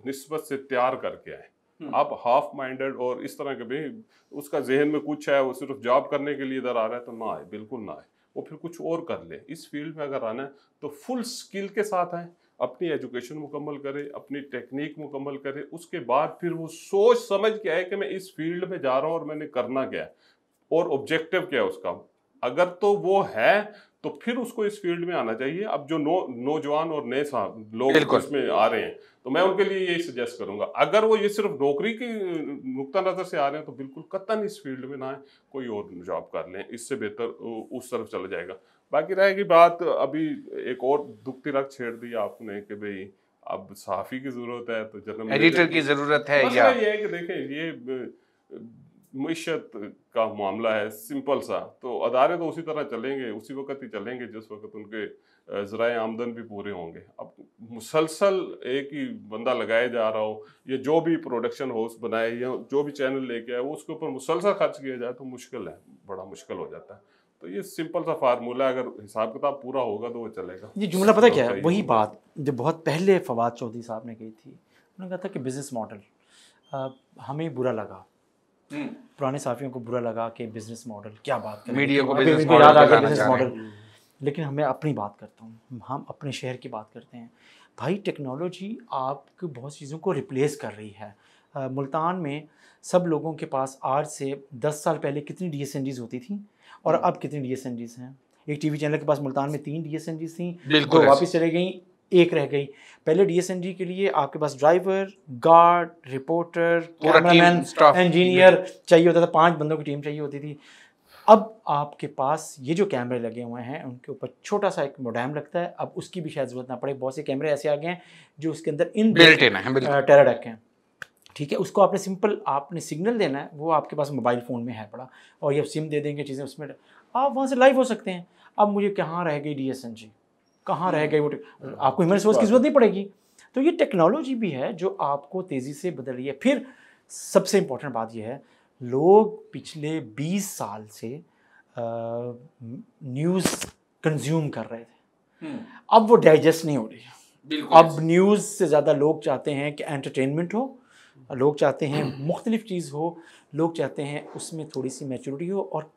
निस्बत से तैयार करके आए। आप हाफ माइंडेड और इस तरह के भाई उसका जहन में कुछ है, वो सिर्फ जॉब करने के लिए इधर आ रहा है, तो ना आए, बिल्कुल ना आए। वो फिर कुछ और कर ले। इस फील्ड में अगर आना है तो फुल स्किल के साथ आए, अपनी एजुकेशन मुकम्मल करे, अपनी टेक्निक मुकम्मल करे, उसके बाद फिर वो सोच समझ के आए कि मैं इस फील्ड में जा रहा हूँ और मैंने करना क्या है और ऑब्जेक्टिव क्या है उसका। अगर तो वो है तो फिर उसको इस फील्ड में आना चाहिए। अब जो नौजवान और नए लोग इसमें आ रहे हैं, तो मैं उनके लिए यही सजेस्ट करूंगा, अगर वो ये सिर्फ नौकरी की नुक्ता नज़र से आ रहे हैं तो बिल्कुल कतई इस फील्ड में ना आए, कोई और जॉब कर लें, इससे बेहतर उस तरफ चला जाएगा। बाकी रहेगी बात, अभी एक और दुखती रख छेड़ दी आपने कि भाई अब सहाफ़ी की ज़रूरत है तो जर्नल एडिटर की ज़रूरत है। या ये है कि देखें, ये मईशत का मामला है सिंपल सा, तो अदारे तो उसी तरह चलेंगे, उसी वक्त ही चलेंगे जिस वक्त उनके ज़राए आमदन भी पूरे होंगे। अब मुसलसल एक ही बंदा लगाया जा रहा हो, ये जो भी प्रोडक्शन हाउस बनाए या जो भी चैनल लेके आए वो उसके ऊपर मुसलसल खर्च किया जाए तो मुश्किल है, बड़ा मुश्किल हो जाता है। तो ये सिंपल सा फार्मूला, अगर हिसाब किताब पूरा होगा तो वो चलेगा। ये जुमला पता क्या है, वही बात जो बहुत पहले फवाद चौधरी साहब ने कही थी। उन्होंने कहा था कि बिज़नेस मॉडल हमें बुरा लगा, पुराने साफियों को बुरा लगा कि बिज़नेस मॉडल क्या बात करें, मीडिया को बिज़नेस मॉडल। लेकिन हमें अपनी बात करता हूँ, हम अपने शहर की बात करते हैं। भाई टेक्नोलॉजी आपकी बहुत चीज़ों को रिप्लेस कर रही है। मुल्तान में सब लोगों के पास आज से 10 साल पहले कितनी DSNDs होती थी और अब कितनी डीएसएनजीज हैं। एक टीवी चैनल के पास मुल्तान में 3 डीएसएनजीज थी, बिल्कुल, 2 वापस चले गई, 1 रह गई। पहले डीएसएनजी के लिए आपके पास driver, guard, reporter, cameraman, engineer चाहिए होता था, 5 बंदों की टीम चाहिए होती थी। अब आपके पास ये जो कैमरे लगे हुए हैं उनके ऊपर छोटा सा एक मोडेम लगता है, अब उसकी भी शायद ज़रूरत ना पड़े। बहुत से कैमरे ऐसे आ गए हैं जो उसके अंदर बिल्ट इन है, टेराडेक हैं, ठीक है। उसको आपने सिंपल आपने सिग्नल देना है, वो आपके पास मोबाइल फ़ोन में है पड़ा, और ये सिम दे देंगे, चीज़ें उसमें आप वहाँ से लाइव हो सकते हैं। अब मुझे कहाँ रह गई डीएसएनजी, कहाँ रह गई वो, आपको ह्यूमन रिसोर्स की ज़रूरत नहीं पड़ेगी। तो ये टेक्नोलॉजी भी है जो आपको तेज़ी से बदल रही है। फिर सबसे इम्पोर्टेंट बात यह है, लोग पिछले 20 साल से न्यूज़ कंज्यूम कर रहे थे, अब वो डाइजेस्ट नहीं हो रही। अब न्यूज़ से ज़्यादा लोग चाहते हैं कि एंटरटेनमेंट हो, लोग चाहते हैं मुख्तलिफ चीज़ हो, लोग चाहते हैं उसमें थोड़ी सी मैच्योरिटी हो, और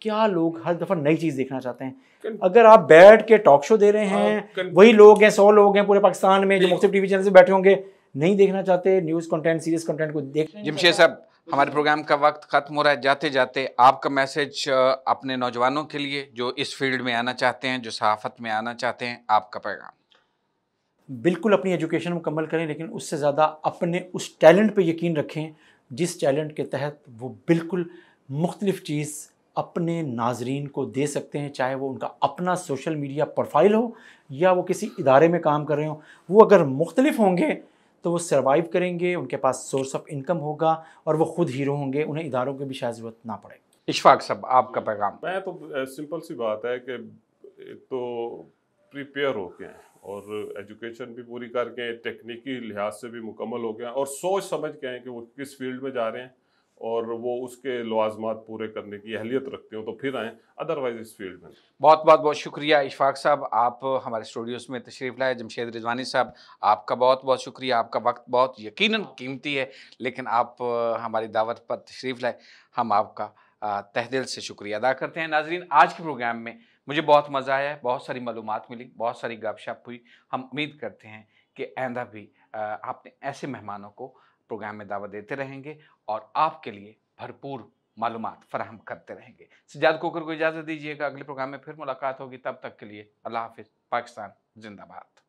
क्या लोग हर दफ़ा नई चीज़ देखना चाहते हैं। अगर आप बैठ के टॉक शो दे रहे हैं, वही लोग हैं, 100 लोग हैं पूरे पाकिस्तान में जो मुख्तलिफ टीवी चैनल से बैठे होंगे, नहीं देखना चाहते न्यूज़ कंटेंट, सीरियस कंटेंट को देखना। जमशेद साहब, हमारे प्रोग्राम का वक्त ख़त्म हो रहा है, जाते जाते आपका मैसेज अपने नौजवानों के लिए जो इस फील्ड में आना चाहते हैं, जो सहाफ़त में आना चाहते हैं, आपका पैगाम। बिल्कुल अपनी एजुकेशन मुकम्मल करें, लेकिन उससे ज़्यादा अपने उस टैलेंट पे यकीन रखें जिस टैलेंट के तहत वो बिल्कुल मुख्तलिफ चीज़ अपने नाजरीन को दे सकते हैं, चाहे वो उनका अपना सोशल मीडिया प्रोफाइल हो या वो किसी इदारे में काम कर रहे हो। वो अगर मुख्तलिफ होंगे तो वो सर्वाइव करेंगे, उनके पास सोर्स ऑफ इनकम होगा और वो खुद हीरो होंगे, उन्हें इदारों की भी शायद ज़रूरत ना पड़े। इशफाक साहब, आपका पैगाम। मैं तो सिंपल सी बात है कि तो प्रिपेयर हो गए और एजुकेशन भी पूरी करके टेक्निकी लिहाज से भी मुकम्मल हो गया और सोच समझ के हैं कि वो किस फील्ड में जा रहे हैं और वो उसके लवाजमात पूरे करने की अहलियत रखते हो तो फिर आएँ, अदरवाइज इस फील्ड में। बहुत शुक्रिया इशफाक साहब, आप हमारे स्टूडियोज़ में तशरीफ़ लाए। जमशेद रिजवानी साहब, आपका बहुत शुक्रिया। आपका वक्त बहुत यकीनन कीमती है, लेकिन आप हमारी दावत पर तशरीफ़ लाए, हम आपका तहे दिल से शुक्रिया अदा करते हैं। नाज़रीन, आज के प्रोग्राम में मुझे बहुत मज़ा आया, बहुत सारी मालूमात मिली, बहुत सारी गपशप हुई। हम उम्मीद करते हैं कि आइंदा भी आपने ऐसे मेहमानों को प्रोग्राम में दावत देते रहेंगे और आपके लिए भरपूर मालूमात फराहम करते रहेंगे। सज्जाद कोकर को इजाज़त दीजिएगा, अगले प्रोग्राम में फिर मुलाकात होगी। तब तक के लिए अल्लाह हाफिज़। पाकिस्तान जिंदाबाद।